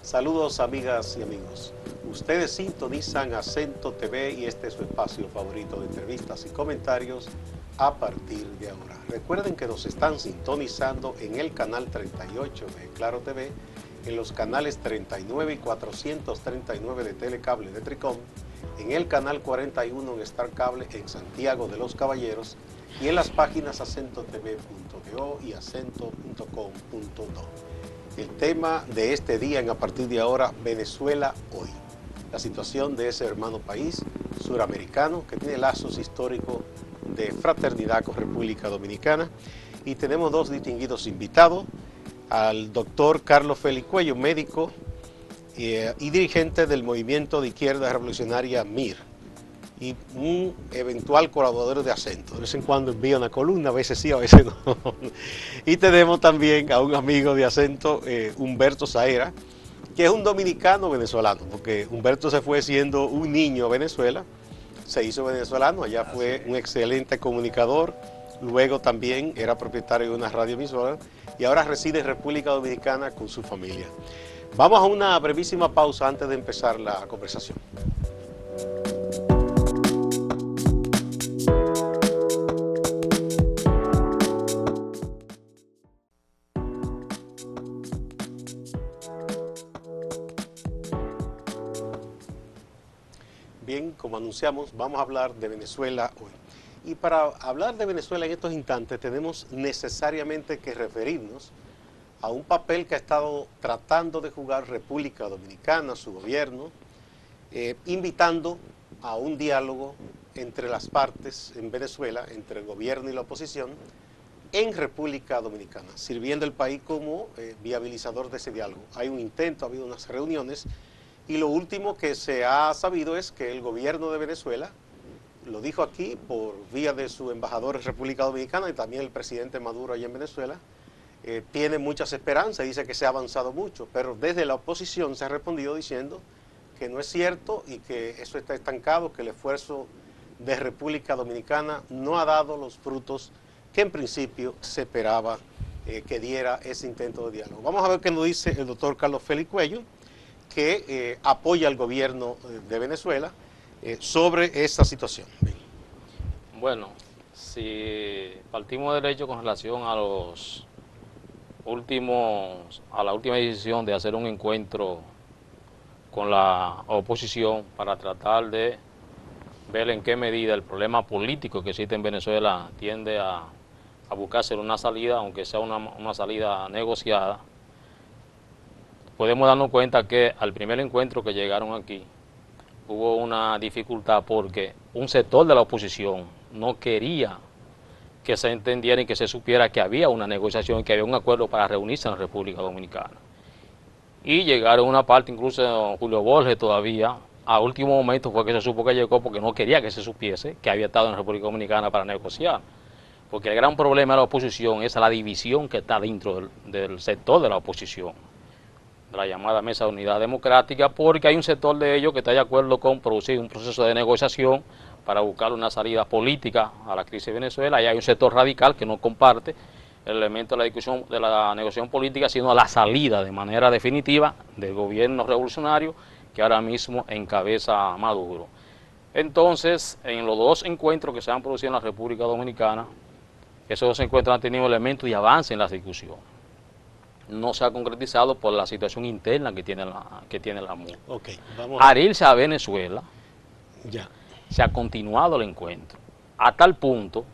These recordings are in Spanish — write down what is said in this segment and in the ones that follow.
Saludos amigas y amigos. Ustedes sintonizan Acento TV y este es su espacio favorito de entrevistas y comentarios a partir de ahora. Recuerden que nos están sintonizando en el canal 38 de Claro TV, en los canales 39 y 439 de Telecable de Tricom, en el canal 41 en Star Cable en Santiago de los Caballeros y en las páginas acentotv.do y acento.com.do. El tema de este día en a partir de ahora, Venezuela hoy. La situación de ese hermano país suramericano que tiene lazos históricos de fraternidad con República Dominicana. Y tenemos dos distinguidos invitados, al doctor Carlos Félix Cuello, médico y dirigente del Movimiento de Izquierda Revolucionaria MIR, y un eventual colaborador de Acento. De vez en cuando envía una columna, a veces sí, a veces no. Y tenemos también a un amigo de Acento, Humberto Saera, que es un dominicano venezolano, porque Humberto se fue siendo un niño a Venezuela, se hizo venezolano, allá fue un excelente comunicador, luego también era propietario de una radioemisora y ahora reside en República Dominicana con su familia. Vamos a una brevísima pausa antes de empezar la conversación. Bien, como anunciamos, vamos a hablar de Venezuela hoy. Y para hablar de Venezuela en estos instantes tenemos necesariamente que referirnos a un papel que ha estado tratando de jugar República Dominicana, su gobierno, invitando a un diálogo entre las partes en Venezuela, entre el gobierno y la oposición, en República Dominicana, sirviendo el país como viabilizador de ese diálogo. Hay un intento, ha habido unas reuniones, y lo último que se ha sabido es que el gobierno de Venezuela, lo dijo aquí por vía de su embajador en República Dominicana y también el presidente Maduro allá en Venezuela, tiene muchas esperanzas, dice que se ha avanzado mucho, pero desde la oposición se ha respondido diciendo que no es cierto y que eso está estancado, que el esfuerzo de República Dominicana no ha dado los frutos que en principio se esperaba que diera ese intento de diálogo. Vamos a ver qué nos dice el doctor Carlos Félix Cuello, que apoya al gobierno de Venezuela sobre esta situación. Bien. Bueno, si partimos de derecho con relación a la última decisión de hacer un encuentro con la oposición para tratar de ver en qué medida el problema político que existe en Venezuela tiende a buscarse una salida, aunque sea una salida negociada, podemos darnos cuenta que al primer encuentro que llegaron aquí hubo una dificultad porque un sector de la oposición no quería que se entendiera y que se supiera que había una negociación, que había un acuerdo para reunirse en la República Dominicana. Y llegaron una parte, incluso Julio Borges todavía, a último momento fue que se supo que llegó porque no quería que se supiese que había estado en la República Dominicana para negociar. Porque el gran problema de la oposición es la división que está dentro del sector de la oposición, de la llamada Mesa de Unidad Democrática, porque hay un sector de ellos que está de acuerdo con producir un proceso de negociación para buscar una salida política a la crisis de Venezuela, y hay un sector radical que no comparte el elemento de la discusión de la negociación política, sino la salida de manera definitiva del gobierno revolucionario que ahora mismo encabeza Maduro. Entonces, en los dos encuentros que se han producido en la República Dominicana, esos dos encuentros han tenido elementos de avance en la discusión. No se ha concretizado por la situación interna que tiene la MUD. Okay, Al irse a Venezuela, ya se ha continuado el encuentro, a tal punto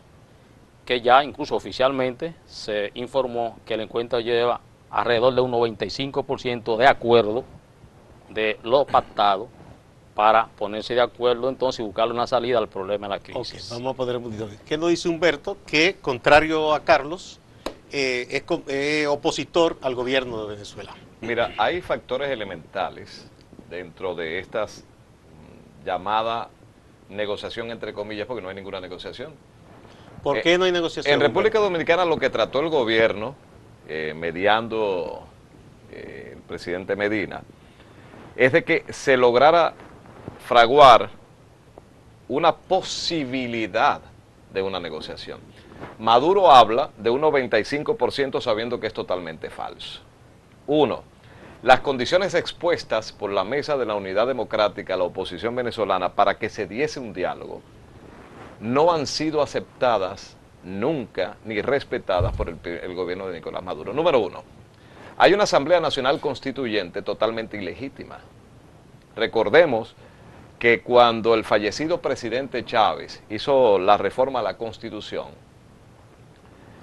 que ya incluso oficialmente se informó que el encuentro lleva alrededor de un 95% de acuerdo de lo pactado para ponerse de acuerdo entonces y buscarle una salida al problema de la crisis. Okay, vamos a poner un poquito. ¿Qué nos dice Humberto? Que, contrario a Carlos, es opositor al gobierno de Venezuela. Mira, hay factores elementales dentro de estas llamada negociación entre comillas, porque no hay ninguna negociación. ¿Por qué no hay negociación? En República Dominicana lo que trató el gobierno, mediando el presidente Medina, es de que se lograra fraguar una posibilidad de una negociación. Maduro habla de un 95% sabiendo que es totalmente falso. Uno, las condiciones expuestas por la Mesa de la Unidad Democrática a la oposición venezolana para que se diese un diálogo no han sido aceptadas nunca ni respetadas por el gobierno de Nicolás Maduro. Número uno, hay una Asamblea Nacional Constituyente totalmente ilegítima. Recordemos que cuando el fallecido presidente Chávez hizo la reforma a la Constitución,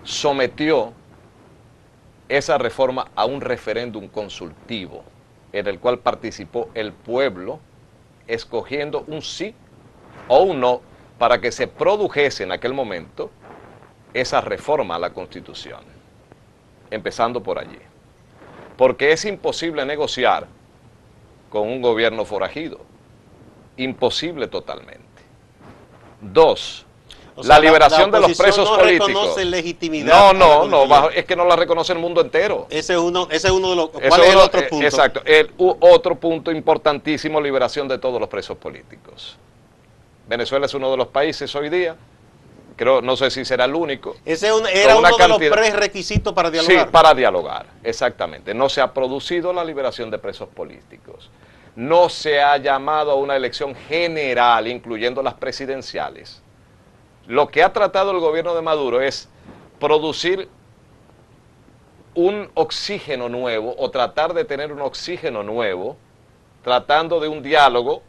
sometió esa reforma a un referéndum consultivo en el cual participó el pueblo escogiendo un sí o un no para que se produjese en aquel momento esa reforma a la Constitución, empezando por allí. Porque es imposible negociar con un gobierno forajido, imposible totalmente. Dos, la liberación de los presos políticos. No reconoce legitimidad. No, es que no la reconoce el mundo entero. Ese es uno de los... ¿Cuál es el otro punto? Exacto, otro punto importantísimo, liberación de todos los presos políticos. Venezuela es uno de los países hoy día, creo, no sé si será el único. Ese era uno de los prerequisitos para dialogar. Sí, para dialogar, exactamente. No se ha producido la liberación de presos políticos. No se ha llamado a una elección general, incluyendo las presidenciales. Lo que ha tratado el gobierno de Maduro es producir un oxígeno nuevo o tratar de tener un oxígeno nuevo, tratando de un diálogo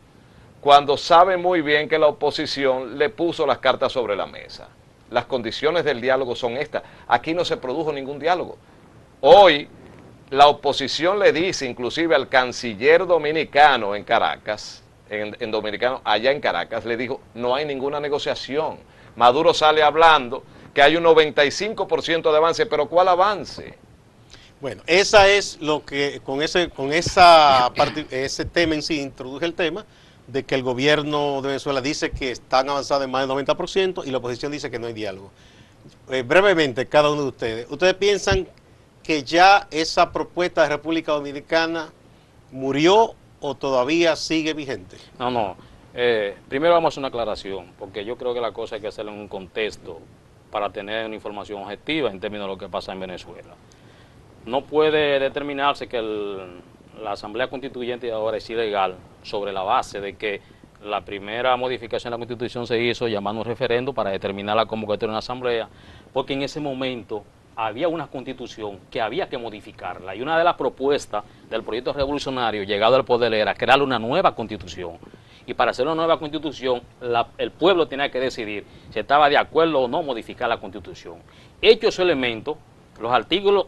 cuando sabe muy bien que la oposición le puso las cartas sobre la mesa. Las condiciones del diálogo son estas. Aquí no se produjo ningún diálogo. Hoy la oposición le dice inclusive al canciller dominicano en Caracas, allá en Caracas, le dijo, no hay ninguna negociación. Maduro sale hablando que hay un 95% de avance, pero ¿cuál avance? Bueno, esa es lo que, ese tema en sí introduje el tema de que el gobierno de Venezuela dice que están avanzados en más del 90% y la oposición dice que no hay diálogo. Brevemente, cada uno de ¿ustedes piensan que ya esa propuesta de República Dominicana murió o todavía sigue vigente? No. Primero vamos a hacer una aclaración, porque yo creo que la cosa hay que hacerla en un contexto para tener una información objetiva en términos de lo que pasa en Venezuela. No puede determinarse que la Asamblea Constituyente de ahora es ilegal sobre la base de que la primera modificación de la Constitución se hizo llamando un referendo para determinar la convocatoria de una asamblea, porque en ese momento había una constitución que había que modificarla, y una de las propuestas del proyecto revolucionario llegado al poder era crear una nueva constitución, y para hacer una nueva constitución el pueblo tenía que decidir si estaba de acuerdo o no modificar la constitución. Hecho ese elemento, los artículos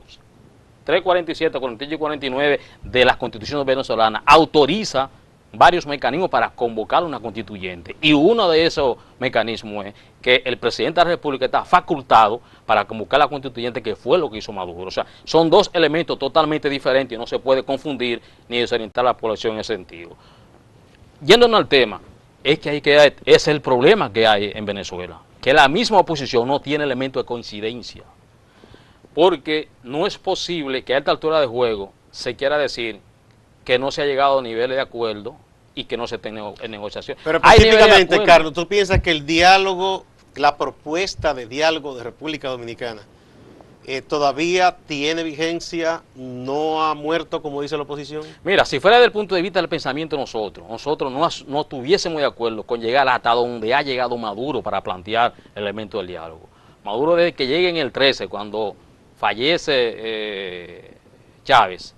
347, 48 y 49 de las constituciones venezolanas autoriza varios mecanismos para convocar una constituyente, y uno de esos mecanismos es que el presidente de la República está facultado para convocar la constituyente, que fue lo que hizo Maduro. O sea, son dos elementos totalmente diferentes y no se puede confundir ni desorientar a la población en ese sentido. Yéndonos al tema, es que ese es el problema que hay en Venezuela, que la misma oposición no tiene elementos de coincidencia, porque no es posible que a esta altura de juego se quiera decir que no se ha llegado a niveles de acuerdo y que no se esté en negociación. Pero específicamente, Carlos, ¿tú piensas que el diálogo, la propuesta de diálogo de República Dominicana todavía tiene vigencia, no ha muerto como dice la oposición? Mira, si fuera desde el punto de vista del pensamiento nosotros no estuviésemos de acuerdo con llegar hasta donde ha llegado Maduro para plantear el elemento del diálogo. Maduro, desde que llegue en el 13, cuando fallece Chávez,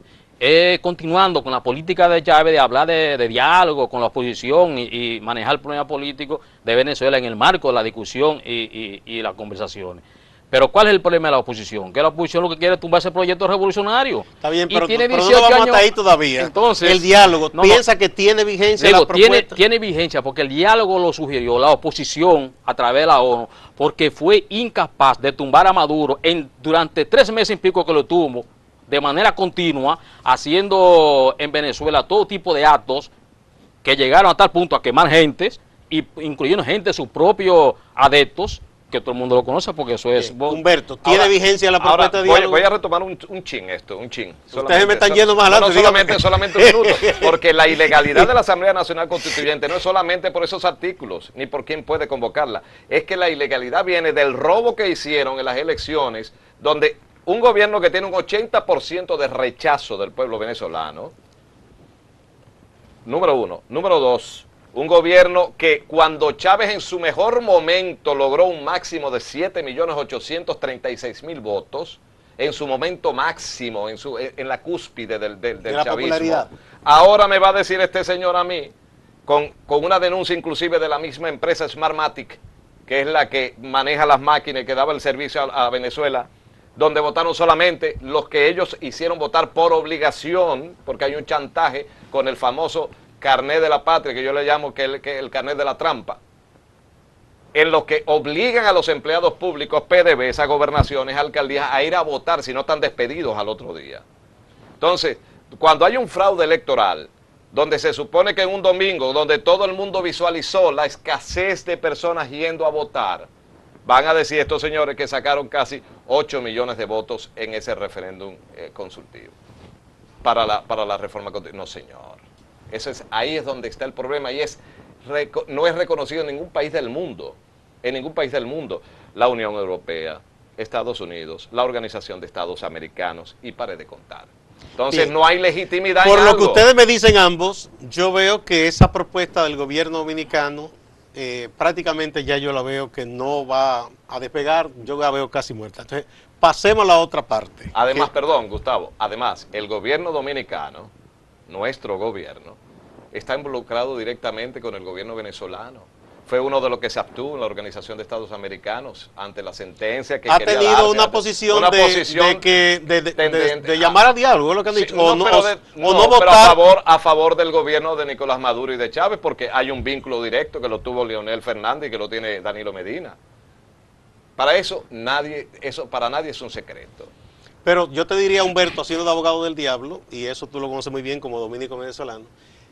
continuando con la política de Chávez de hablar de diálogo con la oposición y manejar el problema político de Venezuela en el marco de la discusión y las conversaciones. Pero ¿cuál es el problema de la oposición? Que la oposición lo que quiere es tumbar ese proyecto revolucionario. Está bien, pero no vamos hasta ahí todavía. Entonces, el diálogo, ¿piensa que tiene vigencia la propuesta? Tiene vigencia porque el diálogo lo sugirió la oposición a través de la ONU, porque fue incapaz de tumbar a Maduro durante 3 meses y pico que lo tuvo, de manera continua, haciendo en Venezuela todo tipo de actos que llegaron a tal punto a quemar gentes, incluyendo gente de sus propios adeptos, que todo el mundo lo conoce porque eso es... Humberto, ¿tiene vigencia la propuesta de diálogo? Voy a retomar un chin. Ustedes me están yendo más adelante. Solamente un minuto, porque la ilegalidad de la Asamblea Nacional Constituyente no es solamente por esos artículos, ni por quién puede convocarla, es que la ilegalidad viene del robo que hicieron en las elecciones, donde un gobierno que tiene un 80% de rechazo del pueblo venezolano, número uno. Número dos, un gobierno que cuando Chávez en su mejor momento logró un máximo de 7.836.000 votos, en su momento máximo, en la cúspide del chavismo. Popularidad. Ahora me va a decir este señor a mí, con una denuncia inclusive de la misma empresa Smartmatic, que es la que maneja las máquinas y que daba el servicio a Venezuela, donde votaron solamente los que ellos hicieron votar por obligación, porque hay un chantaje con el famoso carnet de la patria, que yo le llamo que el carnet de la trampa, en lo que obligan a los empleados públicos, PDVSA, a gobernaciones, alcaldías, a ir a votar si no están despedidos al otro día. Entonces, cuando hay un fraude electoral, donde se supone que en un domingo, donde todo el mundo visualizó la escasez de personas yendo a votar, van a decir estos señores que sacaron casi 8 millones de votos en ese referéndum consultivo para la reforma constitucional. No, señor. Ahí es donde está el problema y no es reconocido en ningún país del mundo. En ningún país del mundo. La Unión Europea, Estados Unidos, la Organización de Estados Americanos y pare de contar. Entonces bien, no hay legitimidad por en lo algo. Que ustedes me dicen ambos, yo veo que esa propuesta del gobierno dominicano prácticamente ya yo la veo que no va a despegar, yo la veo casi muerta. Entonces, pasemos a la otra parte. Además, perdón, Gustavo, además, el gobierno dominicano, nuestro gobierno, está involucrado directamente con el gobierno venezolano. Fue uno de los que se abstuvo en la Organización de Estados Americanos ante la sentencia que ha quería tenido darse, una posición de llamar a diálogo, es lo que han dicho, no, no pero votar a favor del gobierno de Nicolás Maduro y de Chávez, porque hay un vínculo directo que lo tuvo Leonel Fernández y que lo tiene Danilo Medina. Para eso para nadie es un secreto. Pero yo te diría, Humberto, haciendo de abogado del diablo, y eso tú lo conoces muy bien como dominico venezolano,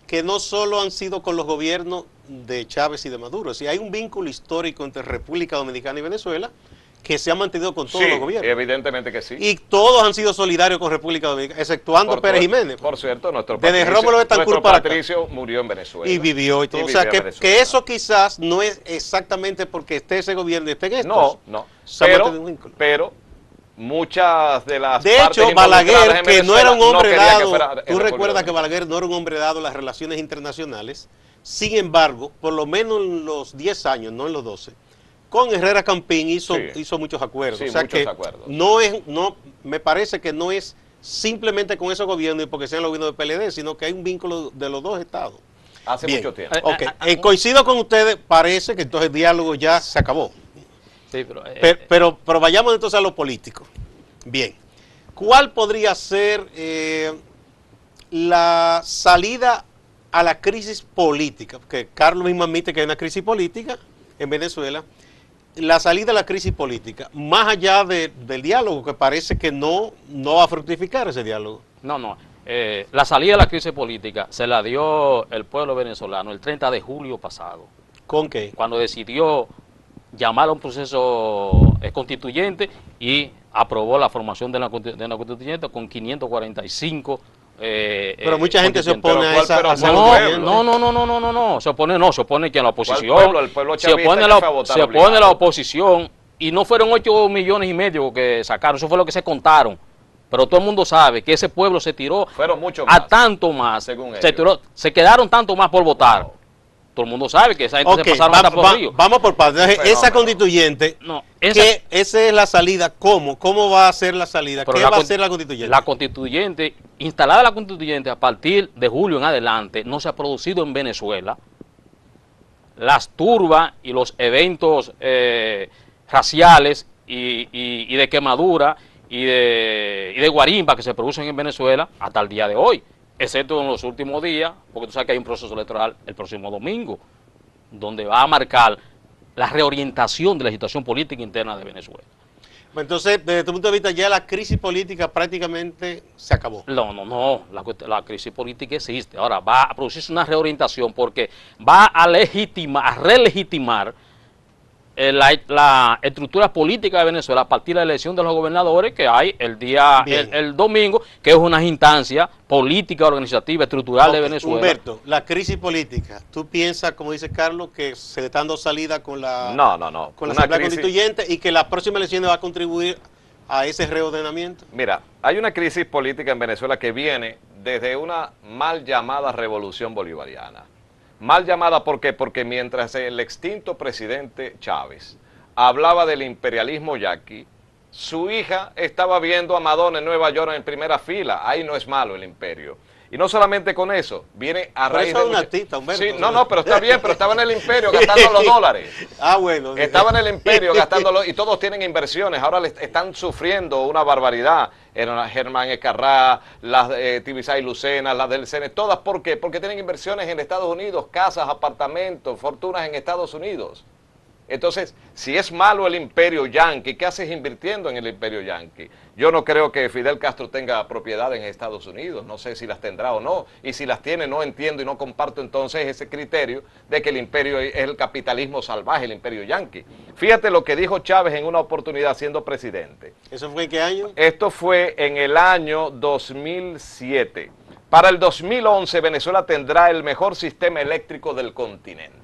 que no solo han sido con los gobiernos de Chávez y de Maduro, si hay un vínculo histórico entre República Dominicana y Venezuela que se ha mantenido con todos los gobiernos. Evidentemente que sí. Y todos han sido solidarios con República Dominicana, exceptuando Pérez Jiménez. Por cierto, nuestro Patricio murió en Venezuela. Y vivió y todo. O sea, que eso quizás no es exactamente porque esté ese gobierno y esté en estos. No. Pero muchas de las de hecho, Balaguer, que no era un hombre dado, tú recuerdas que Balaguer no era un hombre dado en las relaciones internacionales, sin embargo, por lo menos en los 10 años, no en los 12, con Herrera Campín hizo muchos acuerdos. Sí, o sea que acuerdos. Me parece que no es simplemente con esos gobiernos y porque sean los gobiernos de PLD, sino que hay un vínculo de los dos estados. Hace mucho tiempo. Coincido con ustedes, parece que entonces el diálogo ya se acabó. Sí, pero vayamos entonces a lo político. Bien, ¿cuál podría ser la salida a la crisis política? Porque Carlos mismo admite que hay una crisis política en Venezuela. La salida a la crisis política, más allá del diálogo, que parece que no va a fructificar ese diálogo. No. La salida de la crisis política se la dio el pueblo venezolano el 30 de julio pasado. ¿Con qué? Cuando decidió llamar a un proceso constituyente y aprobó la formación de la constituyente con 545 pero mucha gente se opone a esa no, se opone que en la oposición el pueblo se opone la oposición y no fueron 8,5 millones que sacaron, eso fue lo que se contaron, pero todo el mundo sabe que ese pueblo se tiró a tanto más, se quedaron tanto más por votar. Todo el mundo sabe que esa gente se pasaron hasta por río. Vamos por partes. Esa constituyente, esa es la salida. ¿Cómo va a ser la salida? ¿Qué va a hacer la constituyente? La constituyente, instalada la constituyente a partir de julio en adelante, no se ha producido en Venezuela. Las turbas y los eventos raciales y de quemadura y de guarimba que se producen en Venezuela hasta el día de hoy. Excepto en los últimos días, porque tú sabes que hay un proceso electoral el próximo domingo, donde va a marcar la reorientación de la situación política interna de Venezuela. Entonces, desde tu punto de vista, ya la crisis política prácticamente se acabó. No, la crisis política existe. Ahora, va a producirse una reorientación porque va a relegitimar la estructura política de Venezuela a partir de la elección de los gobernadores que hay el domingo, que es una instancia política, organizativa, estructural de Venezuela. Humberto, la crisis política, ¿tú piensas, como dice Carlos, que se le está dando salida con la con la Asamblea Constituyente y que las próximas elecciones va a contribuir a ese reordenamiento? Mira, hay una crisis política en Venezuela que viene desde una mal llamada revolución bolivariana. Mal llamada, ¿por qué? Porque mientras el extinto presidente Chávez hablaba del imperialismo yaqui, su hija estaba viendo a Madonna en Nueva York en primera fila. Ahí no es malo el imperio. Y no solamente con eso, viene a Pero raíz eso de... es un artista, Humberto. Sí, no, pero está bien, pero estaba en el imperio gastando los dólares. Ah, bueno. Estaba en el imperio gastándolo y todos tienen inversiones. Ahora están sufriendo una barbaridad. Germán Escarrá, las Tibisay Lucena, las del CENE, todas. ¿Por qué? Porque tienen inversiones en Estados Unidos, casas, apartamentos, fortunas en Estados Unidos. Entonces, si es malo el imperio yanqui, ¿qué haces invirtiendo en el imperio yanqui? Yo no creo que Fidel Castro tenga propiedades en Estados Unidos, no sé si las tendrá o no, y si las tiene no entiendo y no comparto entonces ese criterio de que el imperio es el capitalismo salvaje, el imperio yanqui. Fíjate lo que dijo Chávez en una oportunidad siendo presidente. ¿Eso fue en qué año? Esto fue en el año 2007. Para el 2011 Venezuela tendrá el mejor sistema eléctrico del continente.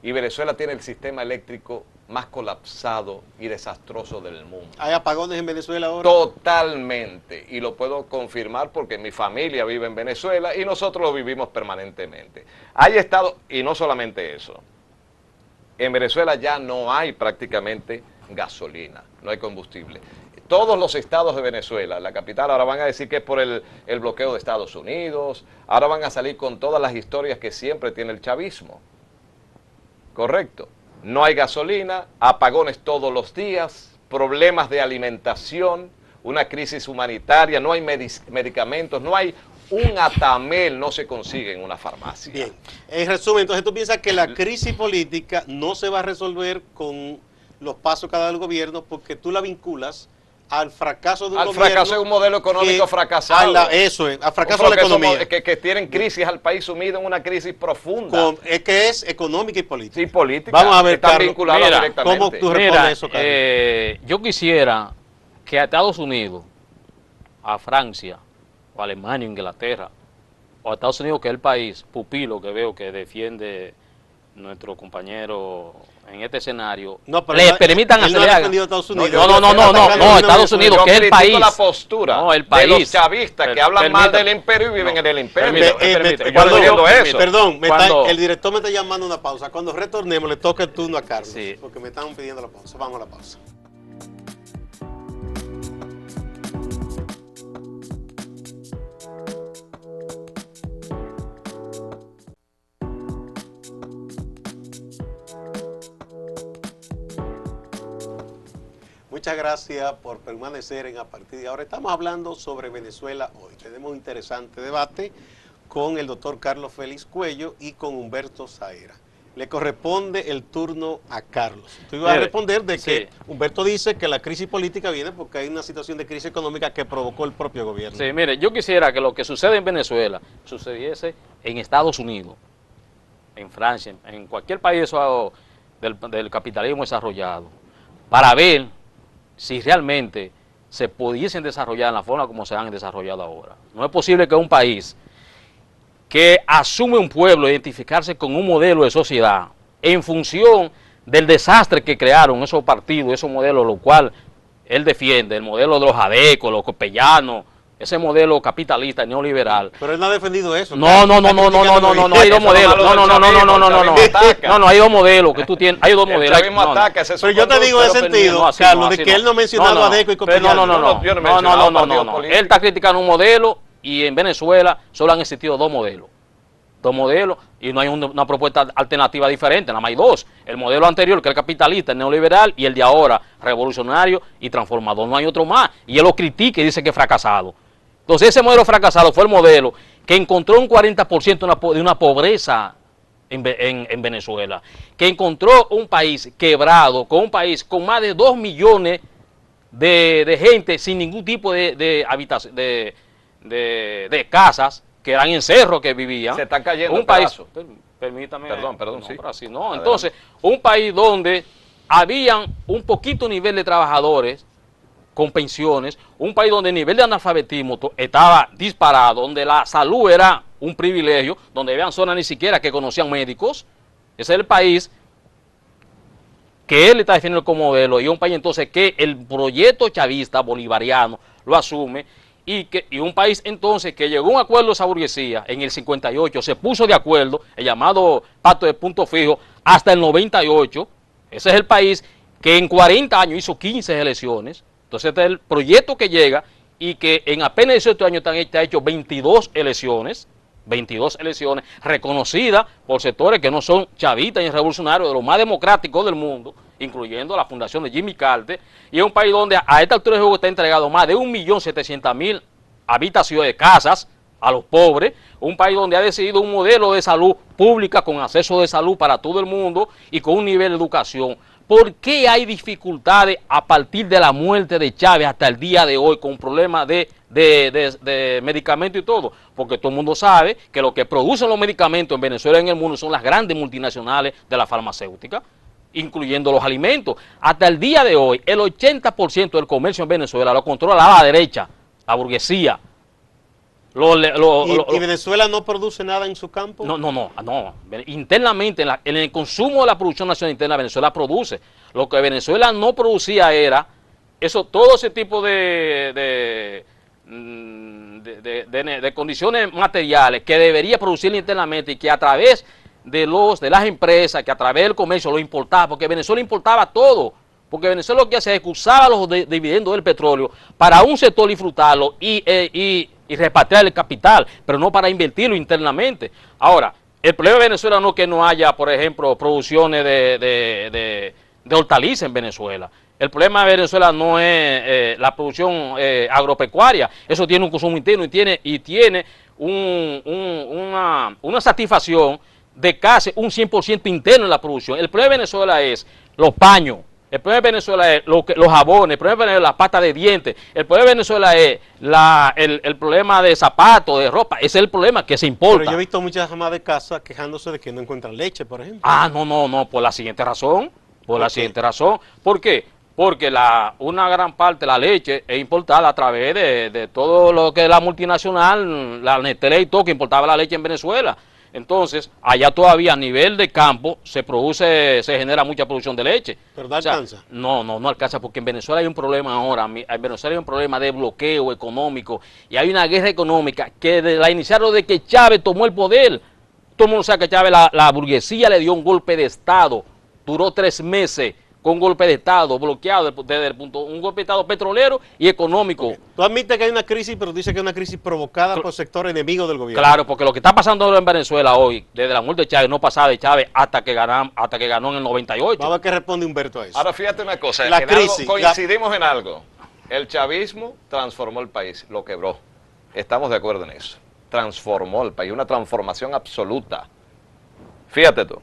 Y Venezuela tiene el sistema eléctrico más colapsado y desastroso del mundo. ¿Hay apagones en Venezuela ahora? Totalmente. Y lo puedo confirmar porque mi familia vive en Venezuela y nosotros lo vivimos permanentemente. Hay estado, y no solamente eso, en Venezuela ya no hay prácticamente gasolina, no hay combustible. Todos los estados de Venezuela, la capital, ahora van a decir que es por el bloqueo de Estados Unidos, ahora van a salir con todas las historias que siempre tiene el chavismo. Correcto. No hay gasolina, apagones todos los días, problemas de alimentación, una crisis humanitaria, no hay medicamentos, no hay un atamel, no se consigue en una farmacia. Bien. En resumen, entonces tú piensas que la crisis política no se va a resolver con los pasos que ha dado el gobierno porque tú la vinculas al fracaso de un gobierno. Al fracaso de un modelo económico fracasado. Eso es, al fracaso de la economía. Que tienen crisis al país sumido en una crisis profunda. Es que es económica y política. Sí, política. Vamos a ver, están Carlos, vinculadas mira, directamente. ¿cómo tú respondes eso, Carlos? Yo quisiera que a Estados Unidos, a Francia, o a Alemania, Inglaterra, o a Estados Unidos, que es el país pupilo que veo que defiende nuestro compañero en este escenario, No, pero le él permitan no ha hacer... defendido a Estados Unidos. No, Estados Unidos, que es el país. La postura No, el de país. los chavistas que hablan mal del imperio y viven en el imperio. Perdón, el director me está llamando a una pausa. Cuando retornemos le toca el turno a Carlos, Sí. porque me están pidiendo la pausa. Vamos a la pausa. Muchas gracias por permanecer en A Partir de Ahora. Estamos hablando sobre Venezuela hoy. Tenemos un interesante debate con el doctor Carlos Félix Cuello y con Humberto Saera. Le corresponde el turno a Carlos. Tú ibas a responder de que Humberto dice que la crisis política viene porque hay una situación de crisis económica que provocó el propio gobierno. Sí, mire, yo quisiera que lo que sucede en Venezuela sucediese en Estados Unidos, en Francia, en cualquier país del capitalismo desarrollado, para ver si realmente se pudiesen desarrollar en la forma como se han desarrollado ahora. No es posible que un país que asume un pueblo identificarse con un modelo de sociedad en función del desastre que crearon esos partidos, esos modelos, lo cual él defiende, el modelo de los adecos, los copellanos, ese modelo capitalista neoliberal. Pero él no ha defendido eso. No, hay dos modelos. No, hay dos modelos que tú tienes, hay dos modelos. Pero yo te digo en ese sentido, Carlos, de que él no ha mencionado a Adeco y Copellano. No. Él está criticando un modelo y en Venezuela solo han existido dos modelos. Y no hay una propuesta alternativa diferente, nada más hay dos. El modelo anterior, que es el capitalista, el neoliberal, y el de ahora, revolucionario y transformador. No hay otro más. Y él lo critica y dice que es fracasado. Entonces ese modelo fracasado fue el modelo que encontró un 40% de una pobreza en Venezuela, que encontró un país quebrado, con un país con más de 2 millones de gente sin ningún tipo de habitación, de casas, que eran en cerros que vivían. Se están cayendo un país, permítame. Perdón, sí. Así, no. Entonces, un país donde habían un poquito nivel de trabajadores con pensiones, un país donde el nivel de analfabetismo estaba disparado, donde la salud era un privilegio, donde habían zonas ni siquiera que conocían médicos. Ese es el país que él está definiendo como modelo, y un país entonces que el proyecto chavista bolivariano lo asume, y un país entonces que llegó a un acuerdo de esa burguesía en el 58, se puso de acuerdo, el llamado pacto de punto fijo, hasta el 98, ese es el país que en 40 años hizo 15 elecciones, entonces este es el proyecto que llega, y que en apenas 18 años está hecho 22 elecciones reconocidas por sectores que no son chavistas ni revolucionarios, de los más democráticos del mundo, incluyendo la fundación de Jimmy Carter, y es un país donde a esta altura de juego está entregado más de 1.700.000 habitaciones de casas a los pobres, un país donde ha decidido un modelo de salud pública con acceso de salud para todo el mundo y con un nivel de educación. ¿Por qué hay dificultades a partir de la muerte de Chávez hasta el día de hoy con problemas de medicamentos y todo? Porque todo el mundo sabe que lo que producen los medicamentos en Venezuela y en el mundo son las grandes multinacionales de la farmacéutica, incluyendo los alimentos. Hasta el día de hoy, el 80% del comercio en Venezuela lo controla la derecha, la burguesía. ¿Y Venezuela no produce nada en su campo? No. Internamente, en el consumo de la producción nacional interna, Venezuela produce. Lo que Venezuela no producía era todo ese tipo de condiciones materiales que debería producir internamente y que a través de las empresas, que a través del comercio lo importaba, porque Venezuela importaba todo. Porque Venezuela lo que hacía es que usaba los dividendos del petróleo para un sector disfrutarlo y repatriar el capital, pero no para invertirlo internamente. Ahora, el problema de Venezuela no es que no haya, por ejemplo, producciones de hortalizas en Venezuela. El problema de Venezuela no es la producción agropecuaria. Eso tiene un consumo interno y tiene una satisfacción de casi un 100% interno en la producción. El problema de Venezuela es los paños. El problema de Venezuela es los jabones, el problema de Venezuela es la pasta de dientes, el problema de Venezuela es el problema de zapatos, de ropa, ese es el problema que se importa. Pero yo he visto muchas amas de casa quejándose de que no encuentran leche, por ejemplo. No, por la siguiente razón, ¿Por qué? Porque una gran parte de la leche es importada a través de todo lo que es la multinacional, la Nestlé y todo, que importaba la leche en Venezuela. Entonces, allá todavía a nivel de campo se genera mucha producción de leche. ¿Pero no alcanza? No alcanza, porque en Venezuela hay un problema ahora, en Venezuela hay un problema de bloqueo económico y hay una guerra económica que la iniciaron de que Chávez tomó el poder. Todo el mundo sabe que Chávez, la burguesía le dio un golpe de Estado, duró 3 meses con un golpe de Estado bloqueado desde el punto, un golpe de Estado petrolero y económico. Okay. Tú admites que hay una crisis, pero dices que es una crisis provocada por sectores enemigos del gobierno. Claro, porque lo que está pasando ahora en Venezuela hoy, desde la muerte de Chávez, no pasaba de Chávez hasta que ganó en el 98. Vamos a ver qué responde Humberto a eso. Ahora fíjate una cosa, coincidimos en algo. El chavismo transformó el país, lo quebró. Estamos de acuerdo en eso. Transformó el país, una transformación absoluta. Fíjate tú,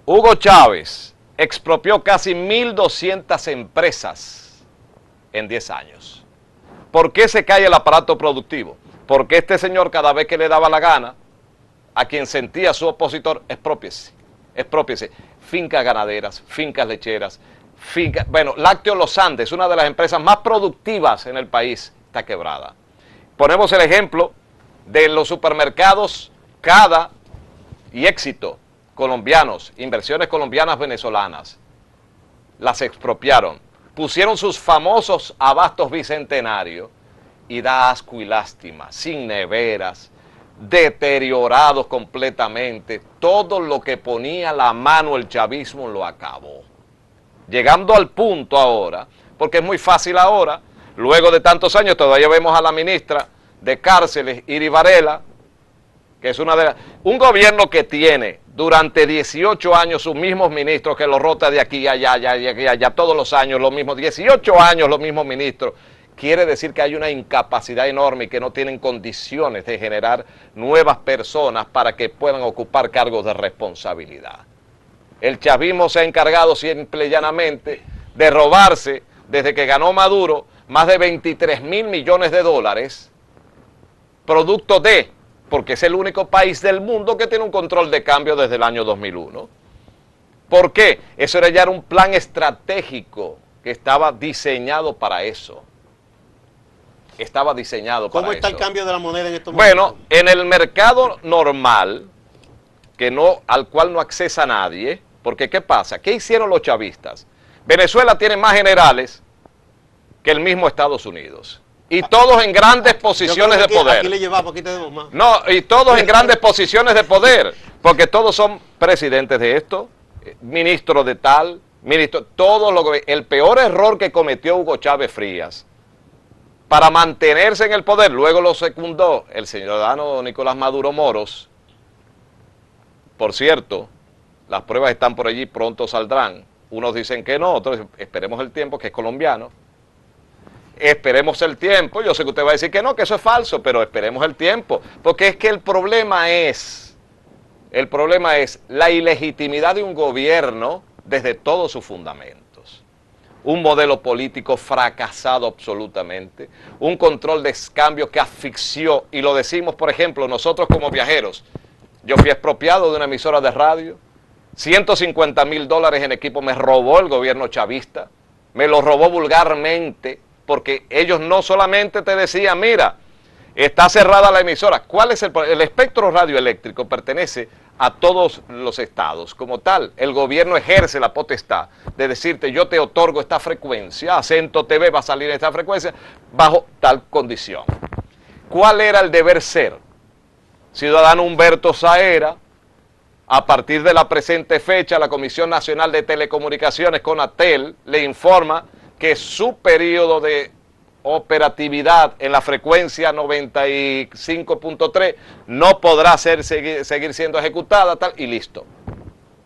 Hugo Chávez expropió casi 1.200 empresas en 10 años. ¿Por qué se cae el aparato productivo? Porque este señor, cada vez que le daba la gana, a quien sentía su opositor, expropiese. Fincas ganaderas, fincas lecheras, Lácteos Los Andes, una de las empresas más productivas en el país, está quebrada. Ponemos el ejemplo de los supermercados Cada y Éxito, colombianos, inversiones colombianas venezolanas, las expropiaron, pusieron sus famosos abastos bicentenarios y da asco y lástima, sin neveras, deteriorados completamente, todo lo que ponía la mano el chavismo lo acabó. Llegando al punto ahora, porque es muy fácil ahora, luego de tantos años todavía vemos a la ministra de Cárceles, Iri Varela, que es un gobierno que tiene durante 18 años sus mismos ministros, que los rota de aquí a allá, todos los años los mismos, 18 años los mismos ministros, quiere decir que hay una incapacidad enorme y que no tienen condiciones de generar nuevas personas para que puedan ocupar cargos de responsabilidad. El chavismo se ha encargado simple y llanamente de robarse, desde que ganó Maduro, más de 23.000 millones de dólares, producto de... porque es el único país del mundo que tiene un control de cambio desde el año 2001. ¿Por qué? Eso ya era un plan estratégico que estaba diseñado para eso. Estaba diseñado para eso. ¿Cómo está el cambio de la moneda en estos momentos? Bueno, en el mercado normal, al cual no accesa nadie, Porque ¿qué pasa? ¿Qué hicieron los chavistas? Venezuela tiene más generales que el mismo Estados Unidos. Y todos en grandes posiciones de poder. Aquí le llevamos, aquí tenemos más. No, y todos en grandes posiciones de poder, porque todos son presidentes de esto, ministros de tal, ministro, el peor error que cometió Hugo Chávez Frías para mantenerse en el poder, luego lo secundó el ciudadano Nicolás Maduro Moros. Por cierto, las pruebas están por allí, pronto saldrán. Unos dicen que no, otros esperemos el tiempo, que es colombiano. Esperemos el tiempo. Yo sé que usted va a decir que no, que eso es falso, pero esperemos el tiempo. Porque es que el problema es la ilegitimidad de un gobierno desde todos sus fundamentos. Un modelo político fracasado absolutamente, un control de escambio que asfixió, y lo decimos, por ejemplo, nosotros como viajeros. Yo fui expropiado de una emisora de radio, $150,000 en equipo me robó el gobierno chavista, me lo robó vulgarmente, porque ellos no solamente te decían, mira, está cerrada la emisora. ¿Cuál es el espectro radioeléctrico? Pertenece a todos los estados. Como tal, el gobierno ejerce la potestad de decirte, yo te otorgo esta frecuencia, Acento TV va a salir en esta frecuencia, bajo tal condición. ¿Cuál era el deber ser? Ciudadano Humberto Saera, a partir de la presente fecha, la Comisión Nacional de Telecomunicaciones, CONATEL, le informa que su periodo de operatividad en la frecuencia 95.3 no podrá seguir siendo ejecutada, tal, y listo.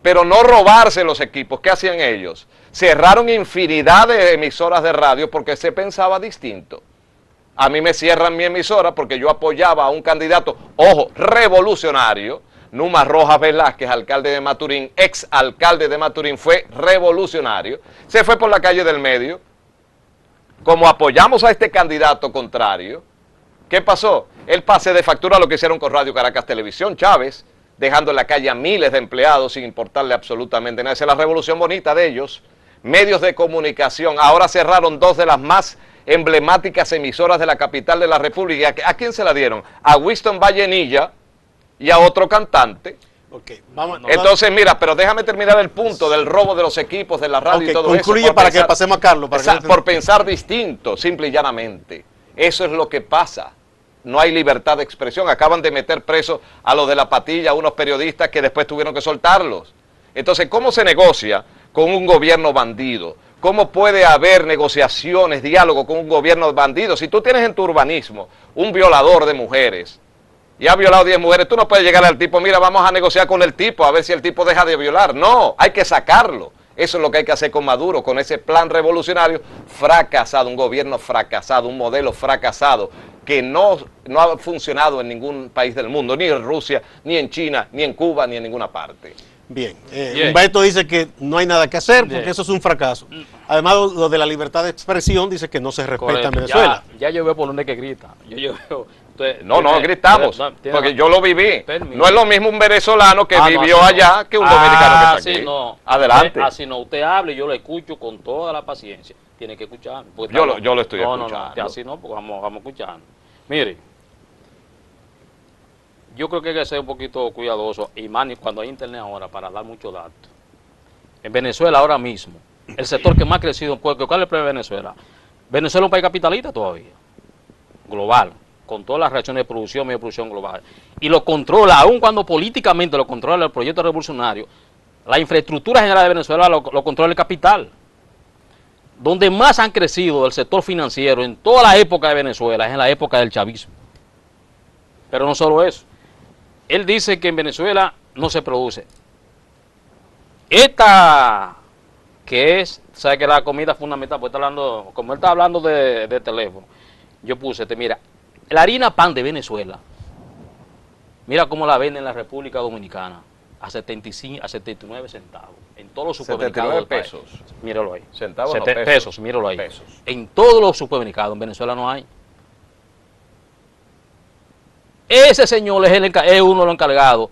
Pero no robarse los equipos. ¿Qué hacían ellos? Cerraron infinidad de emisoras de radio porque se pensaba distinto. A mí me cierran mi emisora porque yo apoyaba a un candidato, ojo, revolucionario, Numa Rojas Velázquez, alcalde de Maturín, ex alcalde de Maturín, fue revolucionario, se fue por la calle del medio. Como apoyamos a este candidato contrario, ¿qué pasó? El pase de factura lo que hicieron con Radio Caracas Televisión, Chávez, dejando en la calle a miles de empleados sin importarle absolutamente nada. Esa es la revolución bonita de ellos. Medios de comunicación, ahora cerraron dos de las más emblemáticas emisoras de la capital de la República. ¿A quién se la dieron? A Winston Vallenilla y a otro cantante. Okay, vamos, entonces, mira, pero déjame terminar el punto del robo de los equipos, de la radio y todo eso. Concluye para que pasemos a Carlos. Por pensar distinto, simple y llanamente. Eso es lo que pasa. No hay libertad de expresión. Acaban de meter preso a los de la patilla, a unos periodistas que después tuvieron que soltarlos. Entonces, ¿cómo se negocia con un gobierno bandido? ¿Cómo puede haber negociaciones, diálogo con un gobierno bandido? Si tú tienes en tu urbanismo un violador de mujeres, y ha violado 10 mujeres, tú no puedes llegar al tipo, mira, vamos a negociar con el tipo, a ver si el tipo deja de violar. No, hay que sacarlo. Eso es lo que hay que hacer con Maduro, con ese plan revolucionario fracasado, un gobierno fracasado, un modelo fracasado, que no ha funcionado en ningún país del mundo, ni en Rusia, ni en China, ni en Cuba, ni en ninguna parte. Bien, Humberto dice que no hay nada que hacer porque eso es un fracaso. Además, lo de la libertad de expresión dice que no se respeta en Venezuela. Ya yo veo por donde que grita. Yo veo... No gritamos, porque yo lo viví. No es lo mismo un venezolano que vivió allá que un dominicano que está aquí. No. Adelante. Así no, usted hable y yo lo escucho con toda la paciencia. Tiene que escucharme. Yo lo estoy escuchando. No, así no, porque vamos a escuchar. Mire, yo creo que hay que ser un poquito cuidadoso, y más cuando hay internet ahora, para dar muchos datos. En Venezuela ahora mismo, el sector que más ha crecido, ¿cuál es el problema de Venezuela? Venezuela es un país capitalista todavía, global, con todas las reacciones de producción, medio de producción global, y lo controla, aun cuando políticamente lo controla el proyecto revolucionario, la infraestructura general de Venezuela lo controla el capital. Donde más han crecido el sector financiero en toda la época de Venezuela es en la época del chavismo. Pero no solo eso, él dice que en Venezuela no se produce. Esta, que es, sabe que la comida fundamental, pues está hablando, como él está hablando de teléfono, yo puse, mira, la harina pan de Venezuela, mira cómo la venden en la República Dominicana, a 79 centavos, en todos los supermercados 79 pesos. Míralo ahí. Centavos no, pesos, míralo ahí. Pesos. En todos los supermercados, en Venezuela no hay. Ese señor es uno de los encargados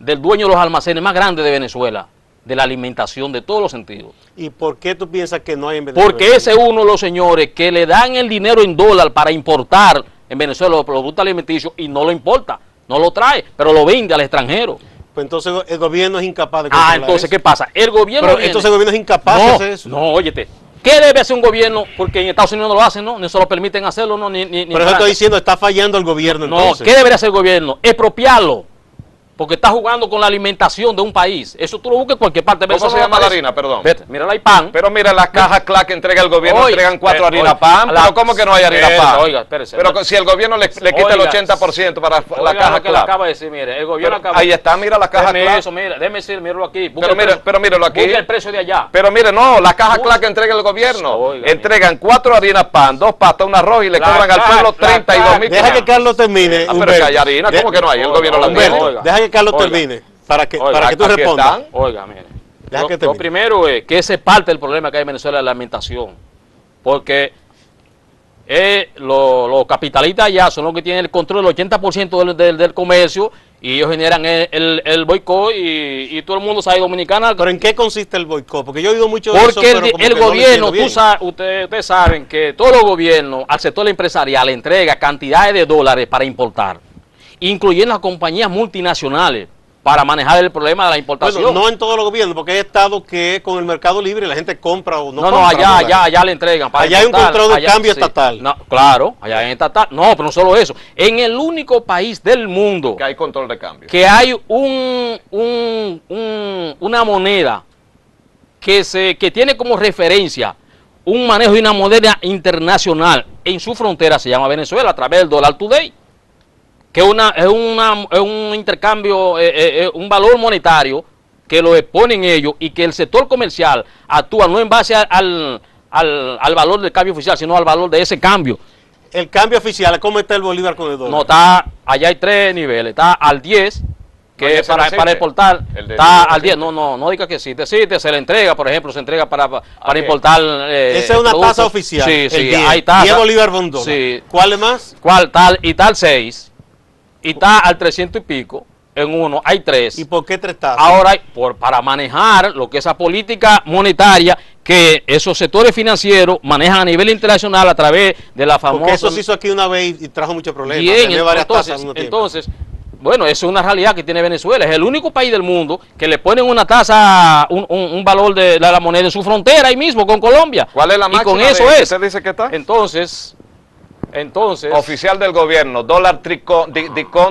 del dueño de los almacenes más grandes de Venezuela, de la alimentación de todos los sentidos. ¿Y por qué tú piensas que no hay en Venezuela? Porque ese es uno de los señores que le dan el dinero en dólar para importar en Venezuela los productos alimenticios y no lo importa, no lo trae, pero lo vende al extranjero. Pues entonces el gobierno es incapaz de controlar entonces, eso. ¿qué pasa? El gobierno Pero viene- entonces el gobierno es incapaz de hacer eso. No, óyete. ¿Qué debe hacer un gobierno? Porque en Estados Unidos no lo hacen, ¿no? Ni se lo permiten hacerlo, ¿no? Ni Por eso Francia. estoy diciendo, está fallando el gobierno No, entonces. ¿qué debería hacer el gobierno? Expropiarlo. Porque está jugando con la alimentación de un país. Eso tú lo buscas en cualquier parte. ¿Cómo Eso se no llama la aparece. harina? Perdón. Vete, mira, hay pan. Pero mira, las cajas CLAC que entrega el gobierno, Oiga, entregan 4 harinas oiga, PAN, pero ¿cómo que no hay harina espérese, PAN? oiga, espérese. Pero si el gobierno le quita el Oiga, 80% para Oiga la caja lo que le CLAC. acaba de decir, mire, el gobierno Pero acaba ahí está, mira la caja Déjeme CLAC. eso, mira, déjeme decir, míralo aquí. Busque Pero el mire, precio. pero mírelo aquí. Busque el precio de allá. Pero mire, no, la caja Uy. CLAC que entrega el gobierno. Oiga, entregan 4 harinas PAN, 2 pastas, un arroz y le La cobran al CLAC, pueblo la 32.000. Deja que Carlos termine. Ah, pero Humberto. que hay harina, ¿cómo que no hay? El gobierno la Humberto, tiene. Oiga. deja que Carlos Oiga. termine para que Oiga, tú aquí respondas. están. Oiga, mire. Deja que Lo termine. primero es que ese es parte del problema que hay en Venezuela, la alimentación. Porque los capitalistas allá son los que tienen el control del 80% del comercio y ellos generan el boicot y todo el mundo sabe dominicana. Pero ¿en qué consiste el boicot? Porque yo he oído mucho de eso, Porque pero como el que no lo gobierno, entiendo bien. ustedes saben que todos los gobiernos al sector empresarial le entrega cantidades de dólares para importar, incluyendo las compañías multinacionales, para manejar el problema de la importación. Bueno, no en todos los gobiernos, porque hay estados que con el mercado libre la gente compra o no No, compra. allá le entregan. Para Allá hay un importar, control de allá- cambio estatal. No, claro, allá hay estatal. No, pero no solo eso. En el único país del mundo Que hay control de cambio. que hay una moneda que tiene como referencia un manejo de una moneda internacional en su frontera, se llama Venezuela, a través del dólar today, que es un intercambio, un valor monetario que lo exponen ellos y que el sector comercial actúa no en base al valor del cambio oficial, sino al valor de ese cambio. El cambio oficial, ¿cómo está el bolívar con el dólar? No, allá hay 3 niveles, está al 10, que No, ya es se lo para existe. exportar, El de está 10 al 10, no diga que existe, se le entrega, por ejemplo, se entrega para qué? importar Esa es una productos. tasa oficial. Sí, el sí, 10, hay tasa. 10 bolívares por un dólar. Sí. ¿Cuál es más? ¿Cuál tal? Y tal 6, y está al 300 y pico, en uno, hay 3. ¿Y por qué 3 tasas? Ahora, para manejar lo que es esa política monetaria que esos sectores financieros manejan a nivel internacional a través de la famosa... Porque eso se hizo aquí una vez y trajo muchos problemas. Bien, tener varias tasas al mismo tiempo. entonces, bueno, eso es una realidad que tiene Venezuela. Es el único país del mundo que le ponen una tasa, un valor de la moneda en su frontera ahí mismo con Colombia. ¿Cuál es la Y máxima con eso de que es. usted dice que está? Entonces, Oficial del gobierno, dólar DICON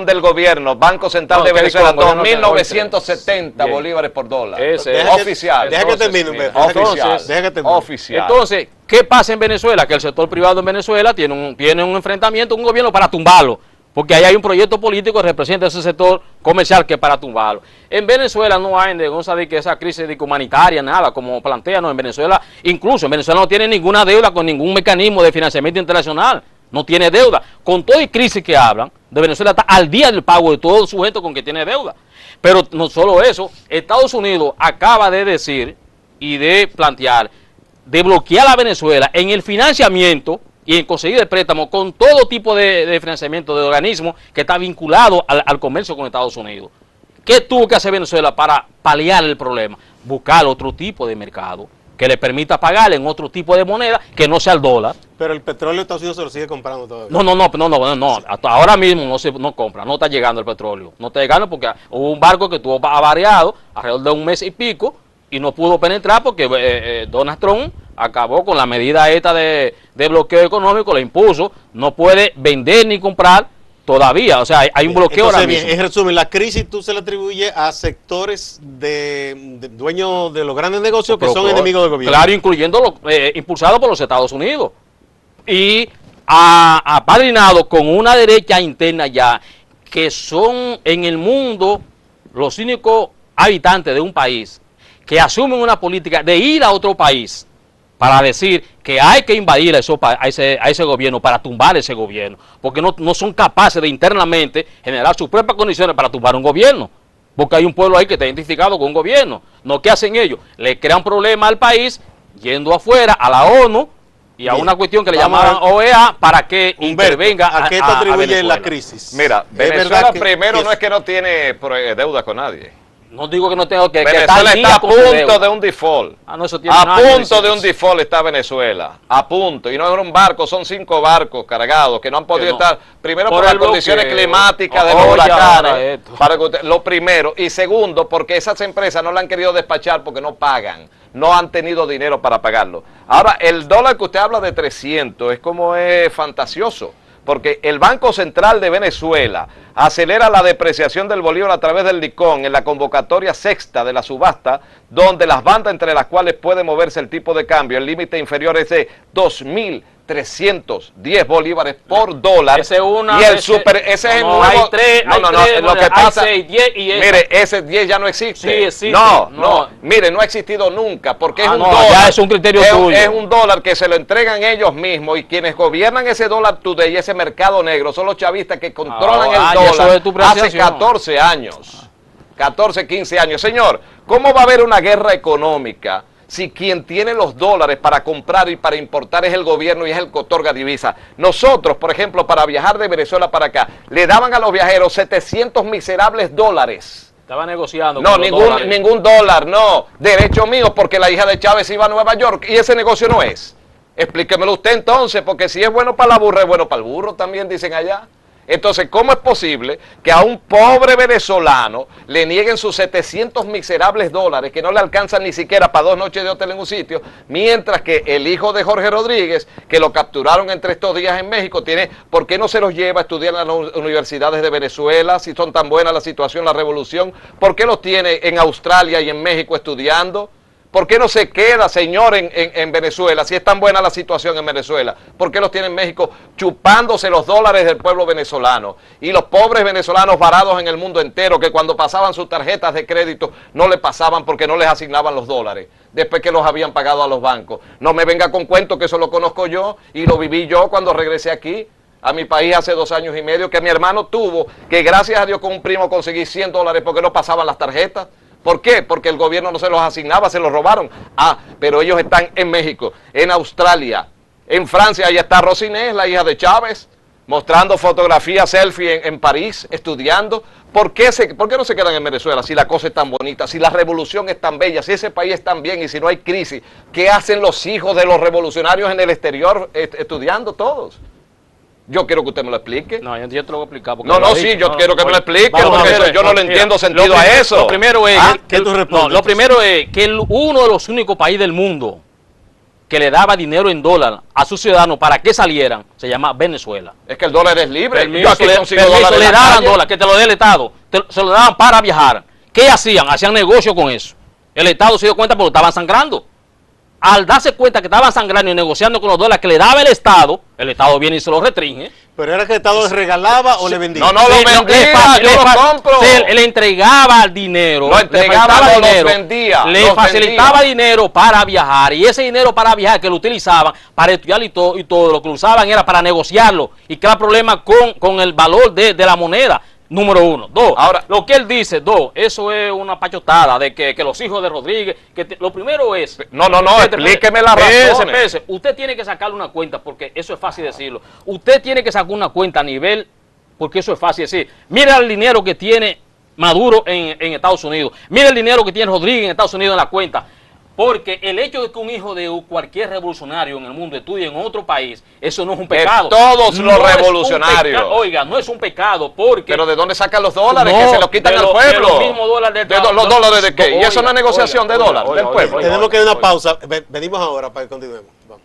del gobierno, Banco Central No, de ¿qué Venezuela, DICON? Gobierno 2.970 Bien. bolívares por dólar. Ese Deja que- Oficial. deja que termine, mira, Humberto, deja que- oficial. deja que termine. Oficial. Entonces, ¿qué pasa en Venezuela? Que el sector privado en Venezuela tiene un enfrentamiento, un gobierno para tumbarlo. Porque ahí hay un proyecto político que representa ese sector comercial que es para tumbarlo. En Venezuela no hay de que esa crisis humanitaria, nada, como plantean, no, en Venezuela, incluso en Venezuela no tiene ninguna deuda con ningún mecanismo de financiamiento internacional. No tiene deuda. Con toda y crisis que hablan, de Venezuela está al día del pago de todo sujeto con que tiene deuda. Pero no solo eso, Estados Unidos acaba de decir y de plantear, de bloquear a Venezuela en el financiamiento y en conseguir el préstamo con todo tipo de financiamiento de organismos que está vinculado al comercio con Estados Unidos. ¿Qué tuvo que hacer Venezuela para paliar el problema? Buscar otro tipo de mercado que le permita pagar en otro tipo de moneda que no sea el dólar. Pero el petróleo de Estados Unidos se lo sigue comprando todavía. No. Hasta ahora mismo no compra, no está llegando el petróleo. No está llegando porque hubo un barco que estuvo avariado alrededor de un mes y pico y no pudo penetrar porque Donald Trump acabó con la medida esta de bloqueo económico, la impuso, no puede vender ni comprar todavía. O sea, hay un bloqueo Entonces, ahora bien, mismo. en resumen, la crisis tú se la atribuyes a sectores de dueños de los grandes negocios que Pero, son enemigos del gobierno. Claro, incluyendo impulsado por los Estados Unidos. Y apadrinado con una derecha interna ya, que son en el mundo los únicos habitantes de un país que asumen una política de ir a otro país para decir que hay que invadir a ese gobierno, para tumbar ese gobierno, porque no son capaces de internamente generar sus propias condiciones para tumbar un gobierno, porque hay un pueblo ahí que está identificado con un gobierno. No, ¿qué hacen ellos? Le crean problemas al país, yendo afuera, a la ONU, y a Bien, una cuestión que le vamos llamaban a ver. OEA, para que Humberto, intervenga ¿a qué te atribuye Venezuela. la crisis? Mira, Es Venezuela verdad primero no es que no tiene deuda con nadie. No digo que no tengo que Venezuela está a punto de un default. Ah, no, eso tiene A punto de un default está Venezuela. A punto. Y no es un barco, son 5 barcos cargados que no han podido estar. Primero por las condiciones climáticas de los huracanes. Lo primero. Y segundo, porque esas empresas no la han querido despachar porque no pagan. No han tenido dinero para pagarlo. Ahora, el dólar que usted habla de 300 es como es fantasioso. Porque el Banco Central de Venezuela acelera la depreciación del bolívar a través del Licón en la convocatoria sexta de la subasta, donde las bandas entre las cuales puede moverse el tipo de cambio, el límite inferior es de 2.310 bolívares por dólar. Ese es el nuevo. Hay tres, lo que pasa, hay 6, 10 y mire, ese 10 ya no existe. Sí existe. No, mire, no ha existido nunca, porque es un dólar. Ya es un criterio tuyo. Es un dólar que se lo entregan ellos mismos, y quienes gobiernan ese dólar today, ese mercado negro, son los chavistas que controlan el dólar hace 14 años. 14, 15 años. Señor, ¿cómo va a haber una guerra económica si quien tiene los dólares para comprar y para importar es el gobierno y es el que otorga divisa? Nosotros, por ejemplo, para viajar de Venezuela para acá, le daban a los viajeros 700 miserables dólares. Estaba negociando. No, ningún dólar, no. Derecho mío, porque la hija de Chávez iba a Nueva York y ese negocio no es. Explíquemelo usted entonces, porque si es bueno para la burra, es bueno para el burro, también dicen allá. Entonces, ¿cómo es posible que a un pobre venezolano le nieguen sus 700 miserables dólares que no le alcanzan ni siquiera para 2 noches de hotel en un sitio, mientras que el hijo de Jorge Rodríguez, que lo capturaron entre estos días en México, ¿por qué no se los lleva a estudiar en las universidades de Venezuela, si son tan buenas la situación, la revolución? ¿Por qué los tiene en Australia y en México estudiando? ¿Por qué no se queda, señor, en Venezuela, si es tan buena la situación en Venezuela? ¿Por qué los tiene en México chupándose los dólares del pueblo venezolano? Y los pobres venezolanos varados en el mundo entero, que cuando pasaban sus tarjetas de crédito no le pasaban porque no les asignaban los dólares, después que los habían pagado a los bancos. No me venga con cuento, que eso lo conozco yo y lo viví yo cuando regresé aquí a mi país hace 2 años y medio, que mi hermano tuvo, que gracias a Dios con un primo conseguí 100 dólares porque no pasaban las tarjetas. ¿Por qué? Porque el gobierno no se los asignaba, se los robaron. Pero ellos están en México, en Australia, en Francia. Ahí está Rosinés, la hija de Chávez, mostrando fotografías selfie en París, estudiando. ¿Por qué no se quedan en Venezuela si la cosa es tan bonita, si la revolución es tan bella, si ese país es tan bien y si no hay crisis? ¿Qué hacen los hijos de los revolucionarios en el exterior estudiando todos? Yo quiero que usted me lo explique. No, yo te lo voy a explicar. Yo quiero que me lo explique, porque yo no le entiendo sentido a eso. Lo primero es, lo primero es que uno de los únicos países del mundo que le daba dinero en dólar a sus ciudadanos para que salieran, se llama Venezuela. Es que el dólar es libre. Yo aquí consigo dólares. Le daban dólares, que te lo dé el Estado. Se lo daban para viajar. ¿Qué hacían? Hacían negocio con eso. El Estado se dio cuenta porque estaban sangrando. Al darse cuenta que estaban sangrando y negociando con los dólares que le daba el Estado viene y se los restringe. ¿Pero era que el Estado les regalaba o le vendía? No, lo vendía, yo lo compro. Le entregaba el dinero. Lo entregaba, los vendía. Le facilitaba dinero para viajar, y ese dinero para viajar que lo utilizaban para estudiar y todo lo que usaban era para negociarlo y crear problemas con el valor de la moneda. Número 1. 2. Ahora, lo que él dice, eso es una pachotada de que los hijos de Rodríguez, lo primero es... No, explíqueme la razón. Usted tiene que sacarle una cuenta, porque eso es fácil decirlo. Usted tiene que sacar una cuenta a nivel, porque eso es fácil decir. Mira el dinero que tiene Maduro en Estados Unidos. Mira el dinero que tiene Rodríguez en Estados Unidos en la cuenta. Porque el hecho de que un hijo de cualquier revolucionario en el mundo estudie en otro país, eso no es un pecado. De todos los revolucionarios. Oiga, no es un pecado porque... ¿Pero de dónde sacan los dólares? Que se los quitan al pueblo. De los mismos dólares ¿Los dólares de qué? ¿Y eso es una negociación de dólares del pueblo? Tenemos que ir a una pausa. Venimos ahora para que continuemos. Vamos.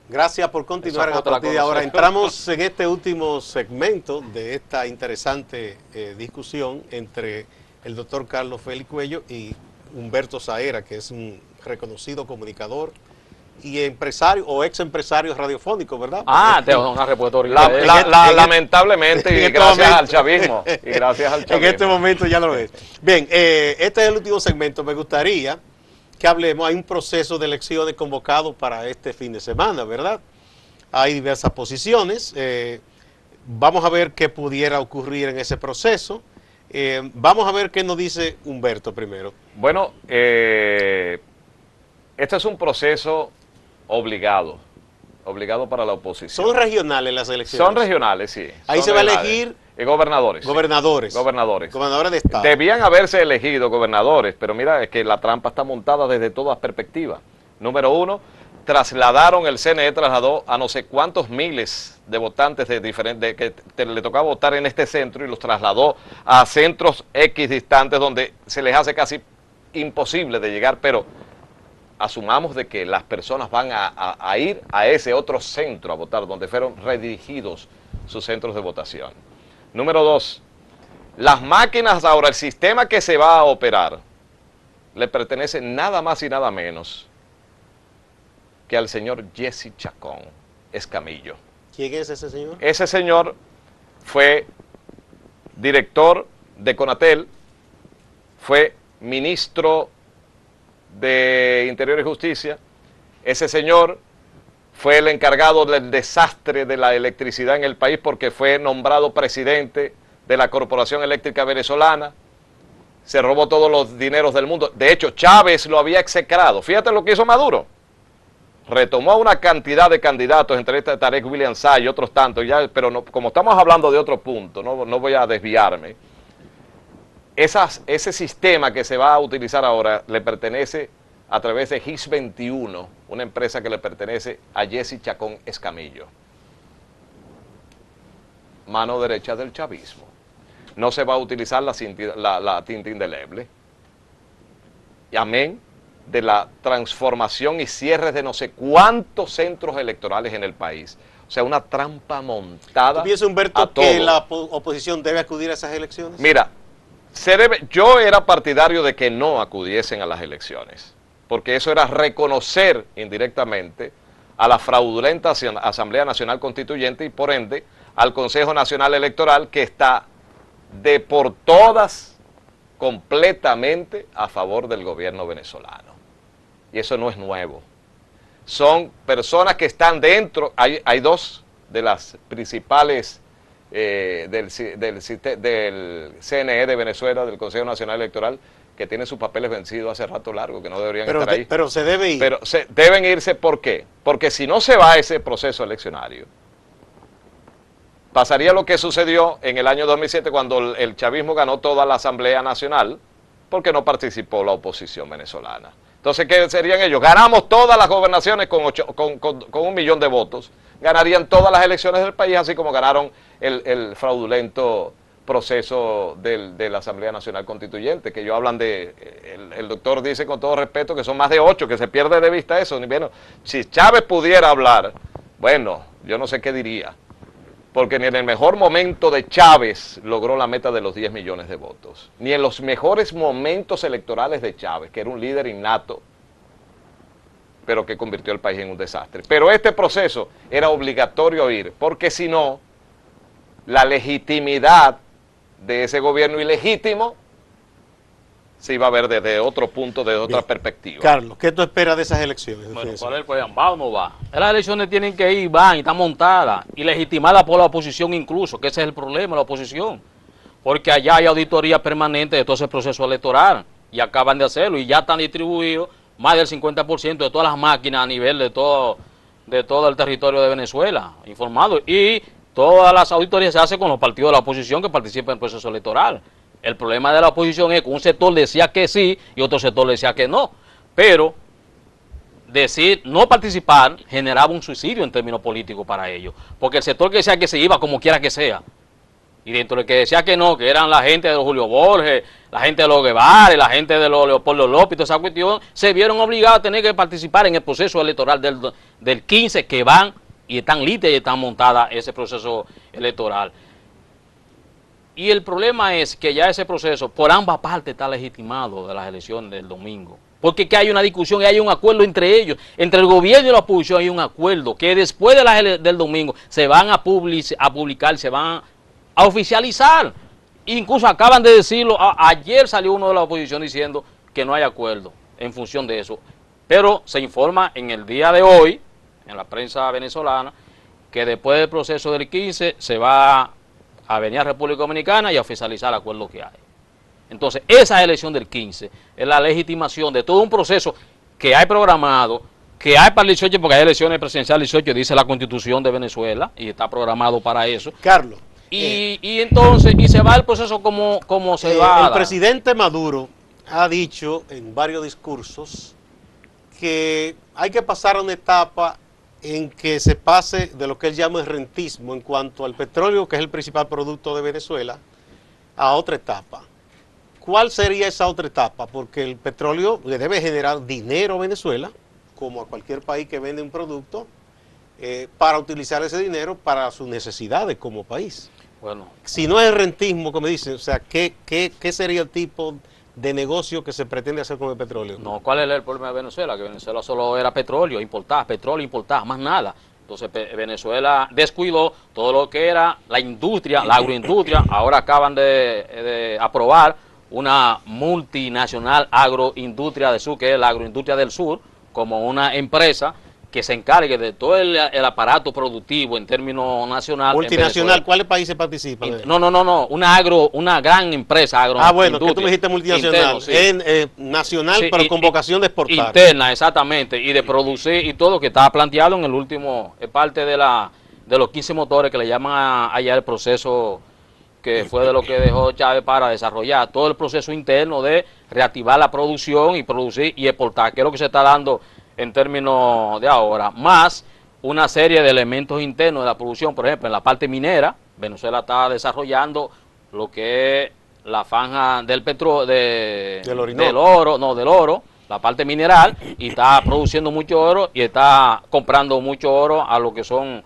Gracias por continuar. A partir de ahora entramos en este último segmento de esta interesante discusión entre el doctor Carlos Félix Cuello y Humberto Saera, que es un reconocido comunicador y empresario o ex empresario radiofónico, ¿verdad? Tengo una reportería. Lamentablemente, y gracias al chavismo. En este momento ya lo es. Bien, este es el último segmento. Me gustaría que hablemos. Hay un proceso de elecciones convocado para este fin de semana, ¿verdad? Hay diversas posiciones. Vamos a ver qué pudiera ocurrir en ese proceso. Vamos a ver qué nos dice Humberto primero. Bueno, este es un proceso obligado para la oposición. Son regionales las elecciones. Son regionales, sí. Ahí se va a elegir gobernadores. Gobernadores. Sí. Gobernadores. Gobernadores de estado. Debían haberse elegido gobernadores, pero mira, es que la trampa está montada desde todas perspectivas. Número uno, el CNE trasladó a no sé cuántos miles de votantes de diferentes que le tocaba votar en este centro y los trasladó a centros X distantes donde se les hace casi imposible de llegar, pero asumamos de que las personas van a ir a ese otro centro a votar, donde fueron redirigidos sus centros de votación. Número dos, las máquinas ahora, el sistema que se va a operar, le pertenece nada más y nada menos que al señor Jesse Chacón Escamillo. ¿Quién es ese señor? Ese señor fue director de Conatel, fue ministro de Interior y Justicia. Ese señor fue el encargado del desastre de la electricidad en el país porque fue nombrado presidente de la Corporación Eléctrica Venezolana. Se robó todos los dineros del mundo. De hecho, Chávez lo había execrado. Fíjate lo que hizo Maduro. Retomó una cantidad de candidatos, entre este Tarek William Saab y otros tantos, ya, pero no, como estamos hablando de otro punto, no voy a desviarme. Ese sistema que se va a utilizar ahora le pertenece a través de GIS 21, una empresa que le pertenece a Jesse Chacón Escamillo, mano derecha del chavismo. No se va a utilizar la tinta indeleble. Y amén de la transformación y cierre de no sé cuántos centros electorales en el país. O sea, una trampa montada. ¿Tú piensas, Humberto, que la oposición debe acudir a esas elecciones? Mira, yo era partidario de que no acudiesen a las elecciones, porque eso era reconocer indirectamente a la fraudulenta Asamblea Nacional Constituyente y por ende al Consejo Nacional Electoral, que está de por todas completamente a favor del gobierno venezolano. Y eso no es nuevo. Son personas que están dentro, hay dos de las principales del CNE de Venezuela, del Consejo Nacional Electoral, que tienen sus papeles vencidos hace rato largo, que no deberían estar ahí. Pero se debe ir. Pero deben irse, ¿por qué? Porque si no se va a ese proceso eleccionario, pasaría lo que sucedió en el año 2007 cuando el chavismo ganó toda la Asamblea Nacional, porque no participó la oposición venezolana. Entonces, ¿qué serían ellos? Ganamos todas las gobernaciones con 1 millón de votos, ganarían todas las elecciones del país, así como ganaron el fraudulento proceso de la Asamblea Nacional Constituyente, que ellos hablan de, el doctor dice con todo respeto que son más de 8, que se pierde de vista eso. Bueno, si Chávez pudiera hablar, bueno, yo no sé qué diría, porque ni en el mejor momento de Chávez logró la meta de los 10 millones de votos, ni en los mejores momentos electorales de Chávez, que era un líder innato, pero que convirtió el país en un desastre. Pero este proceso era obligatorio ir, porque si no, la legitimidad de ese gobierno ilegítimo se iba a ver desde otro punto, desde otra perspectiva. Carlos, ¿qué tú esperas de esas elecciones? Bueno, ¿cuál es el problema? ¿Va o no va? Las elecciones tienen que ir, van y están montadas y legitimadas por la oposición incluso, que ese es el problema, la oposición. Porque allá hay auditoría permanente de todo ese proceso electoral y acaban de hacerlo y ya están distribuidos más del 50% de todas las máquinas a nivel de todo el territorio de Venezuela, informado. Y todas las auditorías se hacen con los partidos de la oposición que participan en el proceso electoral. El problema de la oposición es que un sector decía que sí y otro sector decía que no. Pero decir no participar generaba un suicidio en términos políticos para ellos. Porque el sector que decía que se iba como quiera que sea. Y dentro del que decía que no, que eran la gente de los Julio Borges, la gente de los Guevara, la gente de los Leopoldo López, toda esa cuestión, se vieron obligados a tener que participar en el proceso electoral del 15, que van y están listas y están montadas ese proceso electoral. Y el problema es que ya ese proceso, por ambas partes, está legitimado de las elecciones del domingo. Porque que hay una discusión y hay un acuerdo entre ellos, entre el gobierno y la oposición hay un acuerdo, que después de del domingo se van a publicar, se van a oficializar. Incluso acaban de decirlo, ayer salió uno de la oposición diciendo que no hay acuerdo en función de eso. Pero se informa en el día de hoy, en la prensa venezolana, que después del proceso del 15 se va a venir a República Dominicana y a oficializar el acuerdo que hay. Entonces, esa elección del 15 es la legitimación de todo un proceso que hay programado, que hay para el 18, porque hay elecciones presidenciales 18, dice la Constitución de Venezuela, y está programado para eso. Carlos. Y entonces, y se va el proceso como se va. El presidente Maduro ha dicho en varios discursos que hay que pasar a una etapa en que se pase de lo que él llama el rentismo en cuanto al petróleo, que es el principal producto de Venezuela, a otra etapa. ¿Cuál sería esa otra etapa? Porque el petróleo le debe generar dinero a Venezuela, como a cualquier país que vende un producto, para utilizar ese dinero para sus necesidades como país. Bueno, si no es el rentismo, como dicen, o sea, ¿qué sería el tipo de negocio que se pretende hacer con el petróleo? no, ¿cuál es el problema de Venezuela? Que Venezuela solo era petróleo importar, más nada. Entonces Venezuela descuidó todo lo que era la industria, la agroindustria. Ahora acaban de aprobar una multinacional agroindustria del sur, que es la agroindustria del sur, como una empresa que se encargue de todo el aparato productivo en términos nacional. Multinacional, ¿cuáles países participan? No, una gran empresa agroindustria. Ah, bueno, que tú me dijiste multinacional, interno, sí. Nacional, sí, pero con vocación de exportar. Interna, exactamente, y de producir y todo, que estaba planteado en el último, es parte de los 15 motores que le llaman allá el proceso, que fue de lo que dejó Chávez para desarrollar todo el proceso interno de reactivar la producción y producir y exportar, que es lo que se está dando en términos de ahora, más una serie de elementos internos de la producción. Por ejemplo, en la parte minera, Venezuela está desarrollando lo que es la franja del petróleo, del oro, la parte mineral, y está produciendo mucho oro y está comprando mucho oro a lo que son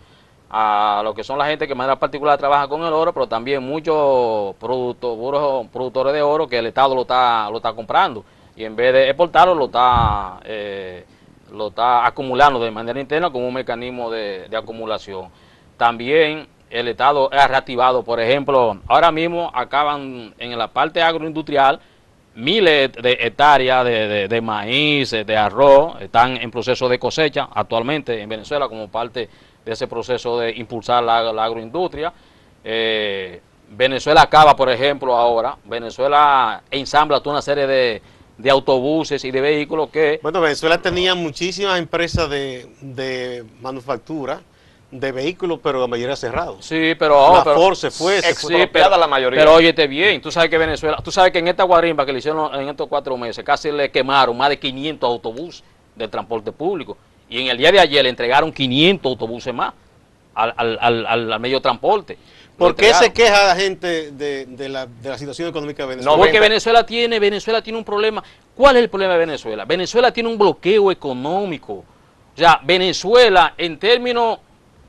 la gente que de manera particular trabaja con el oro, pero también muchos productores de oro que el Estado lo está comprando, y en vez de exportarlo lo está acumulando de manera interna como un mecanismo de acumulación. También el Estado ha reactivado, por ejemplo, ahora mismo acaban en la parte agroindustrial miles de hectáreas de maíz, de arroz, están en proceso de cosecha actualmente en Venezuela como parte de ese proceso de impulsar la agroindustria. Venezuela acaba, por ejemplo, ahora, Venezuela ensambla toda una serie de autobuses y de vehículos que... Bueno, Venezuela tenía muchísimas empresas de manufactura de vehículos, pero la mayoría cerrados. Sí, pero... La Ford se fue la mayoría. Pero óyete bien, tú sabes que Venezuela, tú sabes que en esta guarimba que le hicieron en estos 4 meses, casi le quemaron más de 500 autobuses del transporte público. Y en el día de ayer le entregaron 500 autobuses más al medio de transporte. ¿Por qué se queja la gente de la situación económica de Venezuela? No, porque Venezuela tiene un problema. ¿Cuál es el problema de Venezuela? Venezuela tiene un bloqueo económico. O sea, Venezuela, en términos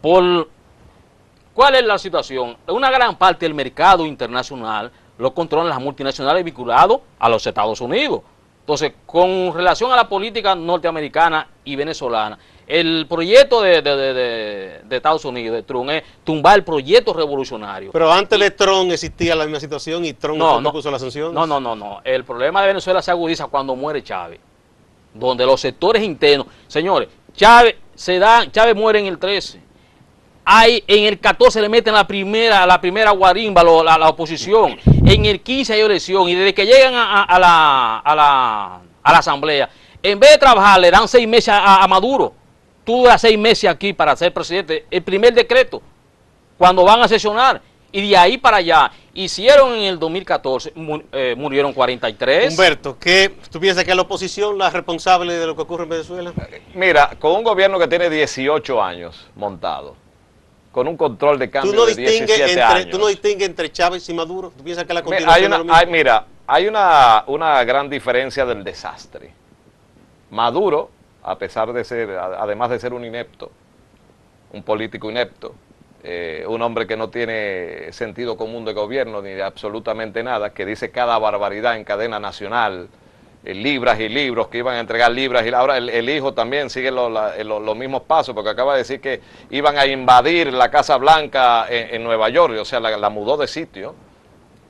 ¿cuál es la situación? Una gran parte del mercado internacional lo controlan las multinacionales vinculadas a los Estados Unidos. Entonces, con relación a la política norteamericana y venezolana, el proyecto de Estados Unidos, de Trump, es tumbar el proyecto revolucionario. Pero antes de Trump existía la misma situación y Trump no puso las sanciones. No. El problema de Venezuela se agudiza cuando muere Chávez, donde los sectores internos... Señores, Chávez muere en el 13. En el 14 le meten la primera guarimba la oposición. En el 15 hay elección, y desde que llegan a la asamblea, en vez de trabajar, le dan 6 meses a Maduro. Tú das 6 meses aquí para ser presidente. El primer decreto, cuando van a sesionar, y de ahí para allá, hicieron en el 2014, murieron 43. Humberto, ¿tú piensas que es la oposición la responsable de lo que ocurre en Venezuela? Mira, con un gobierno que tiene 18 años montado, con un control de cambio de 17 años. ¿Tú no distingues entre Chávez y Maduro? ¿Tú piensas que la continuación hay una gran diferencia del desastre. Maduro, además de ser un inepto, un político inepto, un hombre que no tiene sentido común de gobierno ni de absolutamente nada, que dice cada barbaridad en cadena nacional, libras y libros, que iban a entregar libras, y ahora el hijo también sigue los mismos pasos, porque acaba de decir que iban a invadir la Casa Blanca en Nueva York, o sea, la mudó de sitio,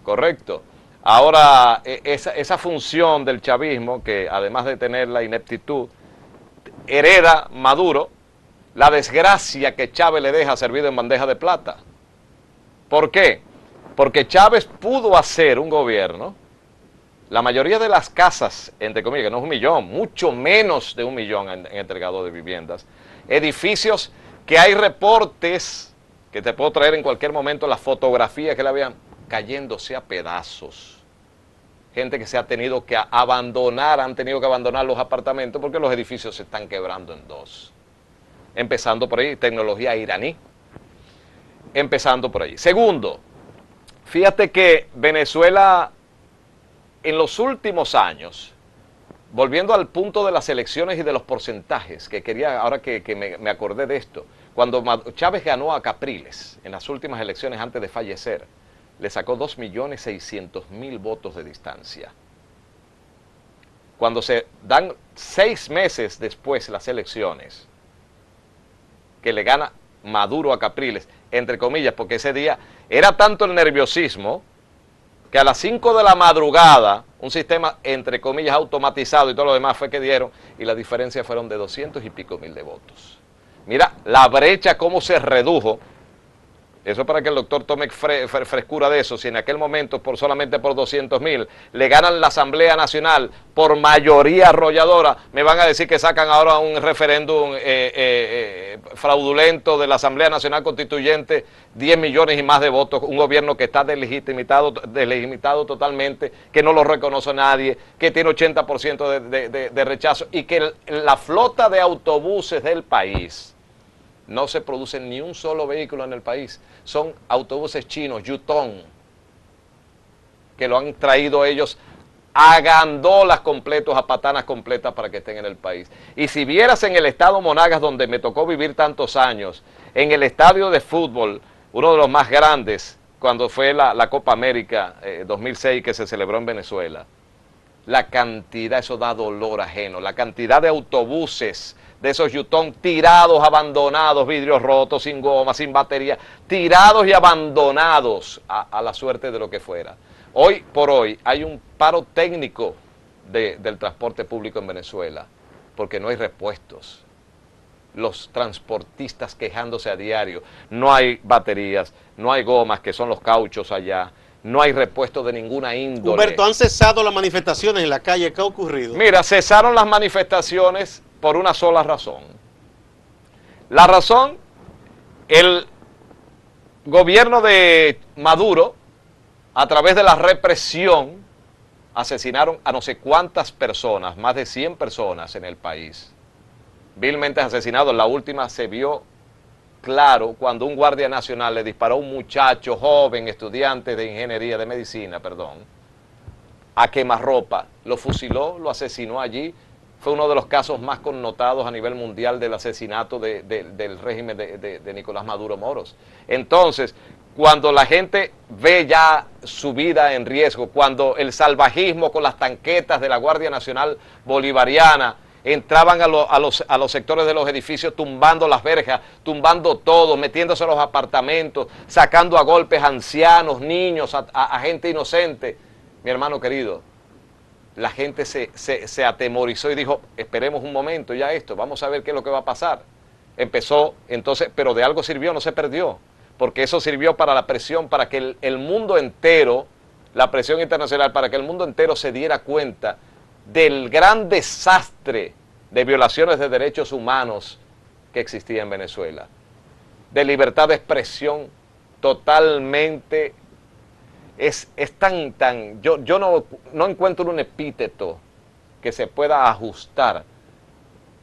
correcto. Ahora, esa función del chavismo, que además de tener la ineptitud, hereda Maduro la desgracia que Chávez le deja servido en bandeja de plata. ¿Por qué? Porque Chávez pudo hacer un gobierno, la mayoría de las casas, entre comillas, que no es 1 millón, mucho menos de 1 millón en entregado de viviendas, edificios que hay reportes, que te puedo traer en cualquier momento, las fotografías que le habían cayéndose a pedazos. Gente que se ha tenido que abandonar, han tenido que abandonar los apartamentos porque los edificios se están quebrando en dos. Empezando por ahí, tecnología iraní. Empezando por ahí. Segundo, fíjate que Venezuela en los últimos años, volviendo al punto de las elecciones y de los porcentajes, que quería, ahora que me acordé de esto, cuando Chávez ganó a Capriles en las últimas elecciones antes de fallecer, le sacó 2.600.000 votos de distancia. Cuando se dan 6 meses después las elecciones, que le gana Maduro a Capriles, entre comillas, porque ese día era tanto el nerviosismo que a las 5 de la madrugada, un sistema, entre comillas, automatizado y todo lo demás fue que dieron, y la diferencia fueron de 200 y pico mil de votos. Mira la brecha cómo se redujo. Eso para que el doctor tome frescura de eso. Si en aquel momento solamente por 200.000 le ganan la Asamblea Nacional por mayoría arrolladora, me van a decir que sacan ahora un referéndum fraudulento de la Asamblea Nacional Constituyente, 10 millones y más de votos, un gobierno que está deslegitimado totalmente, que no lo reconoce nadie, que tiene 80% de rechazo y que la flota de autobuses del país, no se produce ni un solo vehículo en el país. Son autobuses chinos, Yutong, que lo han traído ellos a gandolas completos, a patanas completas para que estén en el país. Y si vieras en el estado Monagas, donde me tocó vivir tantos años, en el estadio de fútbol, uno de los más grandes, cuando fue la Copa América 2006 que se celebró en Venezuela, la cantidad, eso da dolor ajeno, la cantidad de autobuses de esos Yutong tirados, abandonados, vidrios rotos, sin goma, sin batería, tirados y abandonados a la suerte de lo que fuera. Hoy por hoy hay un paro técnico del transporte público en Venezuela, porque no hay repuestos. Los transportistas quejándose a diario, no hay baterías, no hay gomas, que son los cauchos allá, no hay repuesto de ninguna índole. Humberto, ¿han cesado las manifestaciones en la calle? ¿Qué ha ocurrido? Mira, cesaron las manifestaciones por una sola razón. La razón, el gobierno de Maduro, a través de la represión, asesinaron a no sé cuántas personas, más de 100 personas en el país. Vilmente asesinados. La última se vio claro cuando un guardia nacional le disparó a un muchacho joven, estudiante de ingeniería, de medicina, a quemarropa. Lo fusiló, lo asesinó allí. Fue uno de los casos más connotados a nivel mundial del asesinato del régimen de Nicolás Maduro Moros. Entonces, cuando la gente ve ya su vida en riesgo, cuando el salvajismo con las tanquetas de la Guardia Nacional Bolivariana entraban a los sectores de los edificios tumbando las verjas, tumbando todo, metiéndose en los apartamentos, sacando a golpes a ancianos, niños, a gente inocente, mi hermano querido, la gente se atemorizó y dijo, esperemos un momento ya esto, vamos a ver qué es lo que va a pasar. Empezó entonces, pero de algo sirvió, no se perdió, porque eso sirvió para la presión, para que el mundo entero, la presión internacional, para que el mundo entero se diera cuenta del gran desastre de violaciones de derechos humanos que existía en Venezuela, de libertad de expresión totalmente. Es yo no encuentro un epíteto que se pueda ajustar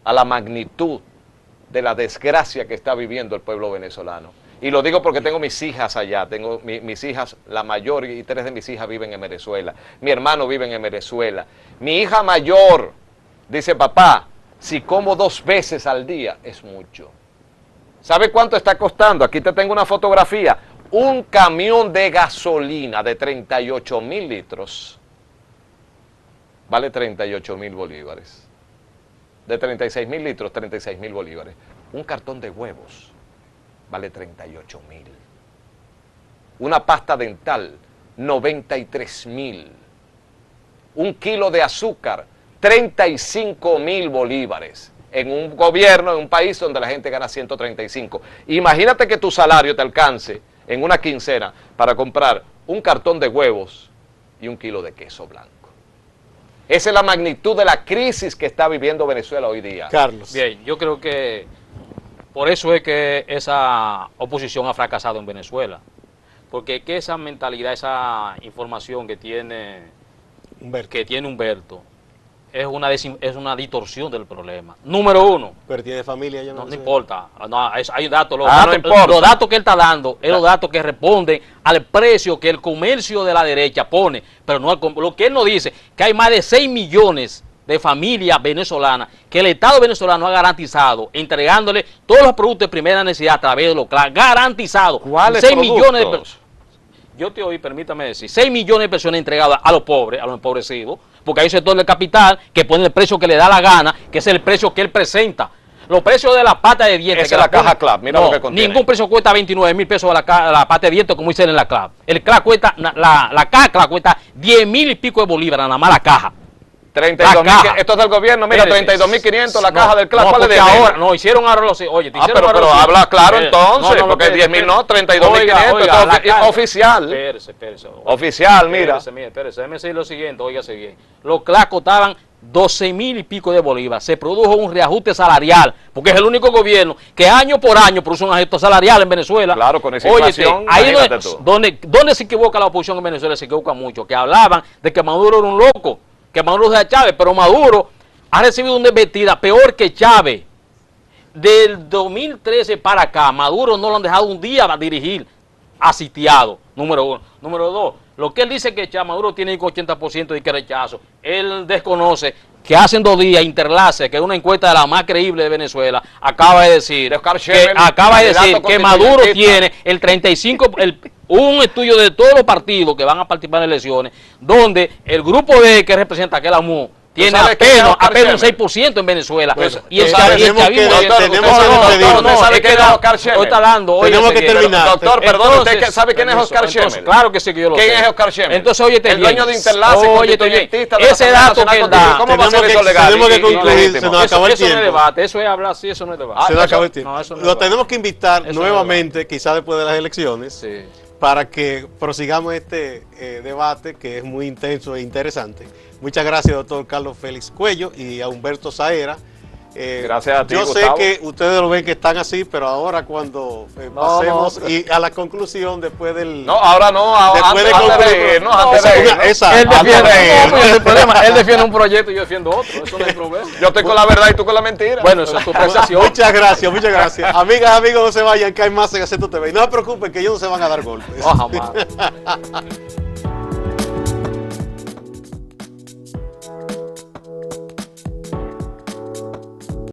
a la magnitud de la desgracia que está viviendo el pueblo venezolano. Y lo digo porque tengo mis hijas allá, tengo mis hijas, la mayor y 3 de mis hijas viven en Venezuela, mi hermano vive en Venezuela. Mi hija mayor dice, papá, si como 2 veces al día es mucho. ¿Sabe cuánto está costando? Aquí te tengo una fotografía. Un camión de gasolina de 38.000 litros vale 38.000 bolívares. De 36.000 litros, 36.000 bolívares. Un cartón de huevos vale 38.000. Una pasta dental, 93.000. Un kilo de azúcar, 35.000 bolívares. En un gobierno, en un país donde la gente gana 135. Imagínate que tu salario te alcance en una quincena para comprar un cartón de huevos y un kilo de queso blanco. Esa es la magnitud de la crisis que está viviendo Venezuela hoy día. Carlos. Bien, yo creo que por eso es que esa oposición ha fracasado en Venezuela. Porque es que esa mentalidad, esa información que tiene Humberto es una distorsión del problema. Número uno. Pero tiene familia ya. No importa. No, hay datos. no importa. Los datos que él está dando es los datos que responden al precio que el comercio de la derecha pone. Pero no lo que él nos dice, que hay más de 6 millones de familias venezolanas que el Estado venezolano ha garantizado, entregándole todos los productos de primera necesidad a través de los CLAS, garantizado. ¿Cuáles 6 productos? millones de personas. Yo te oí, permítame decir, 6 millones de personas entregadas a los pobres, a los empobrecidos, porque hay un sector del capital que pone el precio que le da la gana, que es el precio que él presenta. Los precios de la pata de dientes. Esa es la caja CLAP, mira lo que contiene. Ningún precio cuesta 29.000 pesos la pata de dientes como dicen en la CLAP. El CLAP cuesta, la caja CLAP cuesta 10.000 y pico de bolívares, nada más la caja. 32.000, esto es del gobierno, mira, 32.500 la caja del CLAP. No, ¿Cuál es de ahora, no, hicieron ahora los... Oye, pero habla claro entonces, porque 10.000 no, 32.500, esto es oficial. Espérese. Oficial, mira. Espérese, déjeme decir lo siguiente, óigase bien. Los CLAP costaban 12.000 y pico de bolívares. Se produjo un reajuste salarial, porque es el único gobierno que año por año produce un ajuste salarial en Venezuela. Claro, con esa inflación, ahí donde se equivoca la oposición en Venezuela, se equivoca mucho, que hablaban de que Maduro era un loco, que Maduro sea Chávez, pero Maduro ha recibido una embestida peor que Chávez. Del 2013 para acá, Maduro no lo han dejado un día dirigir asitiado, número uno. Número dos, lo que él dice que Maduro tiene un 80% de rechazo, él desconoce que hace 2 días Interlace, que es una encuesta de la más creíble de Venezuela, acaba de decir que Maduro tiene el 35%, un estudio de todos los partidos que van a participar en elecciones, donde el grupo de que representa aquel AMU tiene apenas un 6% en Venezuela. Pues, y el tenemos que terminar. Doctor, perdón, ¿usted sabe quién es Oscar Schemmel? Claro que sí que yo lo sé. ¿Quién es Oscar Schemmel? Entonces, oye, el dueño de Interlace, constituyentista de la ese dato que él da. ¿Cómo va a ser eso legal? Tenemos que concluir, se nos acabó el tiempo. Eso no es debate, eso es hablar así, eso no es debate. Se nos acabó el tiempo. Lo tenemos que invitar nuevamente, quizás después de las elecciones, para que prosigamos este debate que es muy intenso e interesante. Muchas gracias, doctor Carlos Félix Cuello, y a Humberto Saera. Gracias a ti, yo Gustavo. sé que ustedes lo ven que están así, pero ahora cuando pasemos y a la conclusión después del... No, ahora no, después él defiende un proyecto y yo defiendo otro, eso no hay problema. Yo estoy con la verdad y tú con la mentira. Bueno, esa es tu apreciación. Muchas gracias. Amigas, amigos, no se vayan, que hay más en Acento TV. Y no se preocupen que ellos no se van a dar golpes. No, jamás.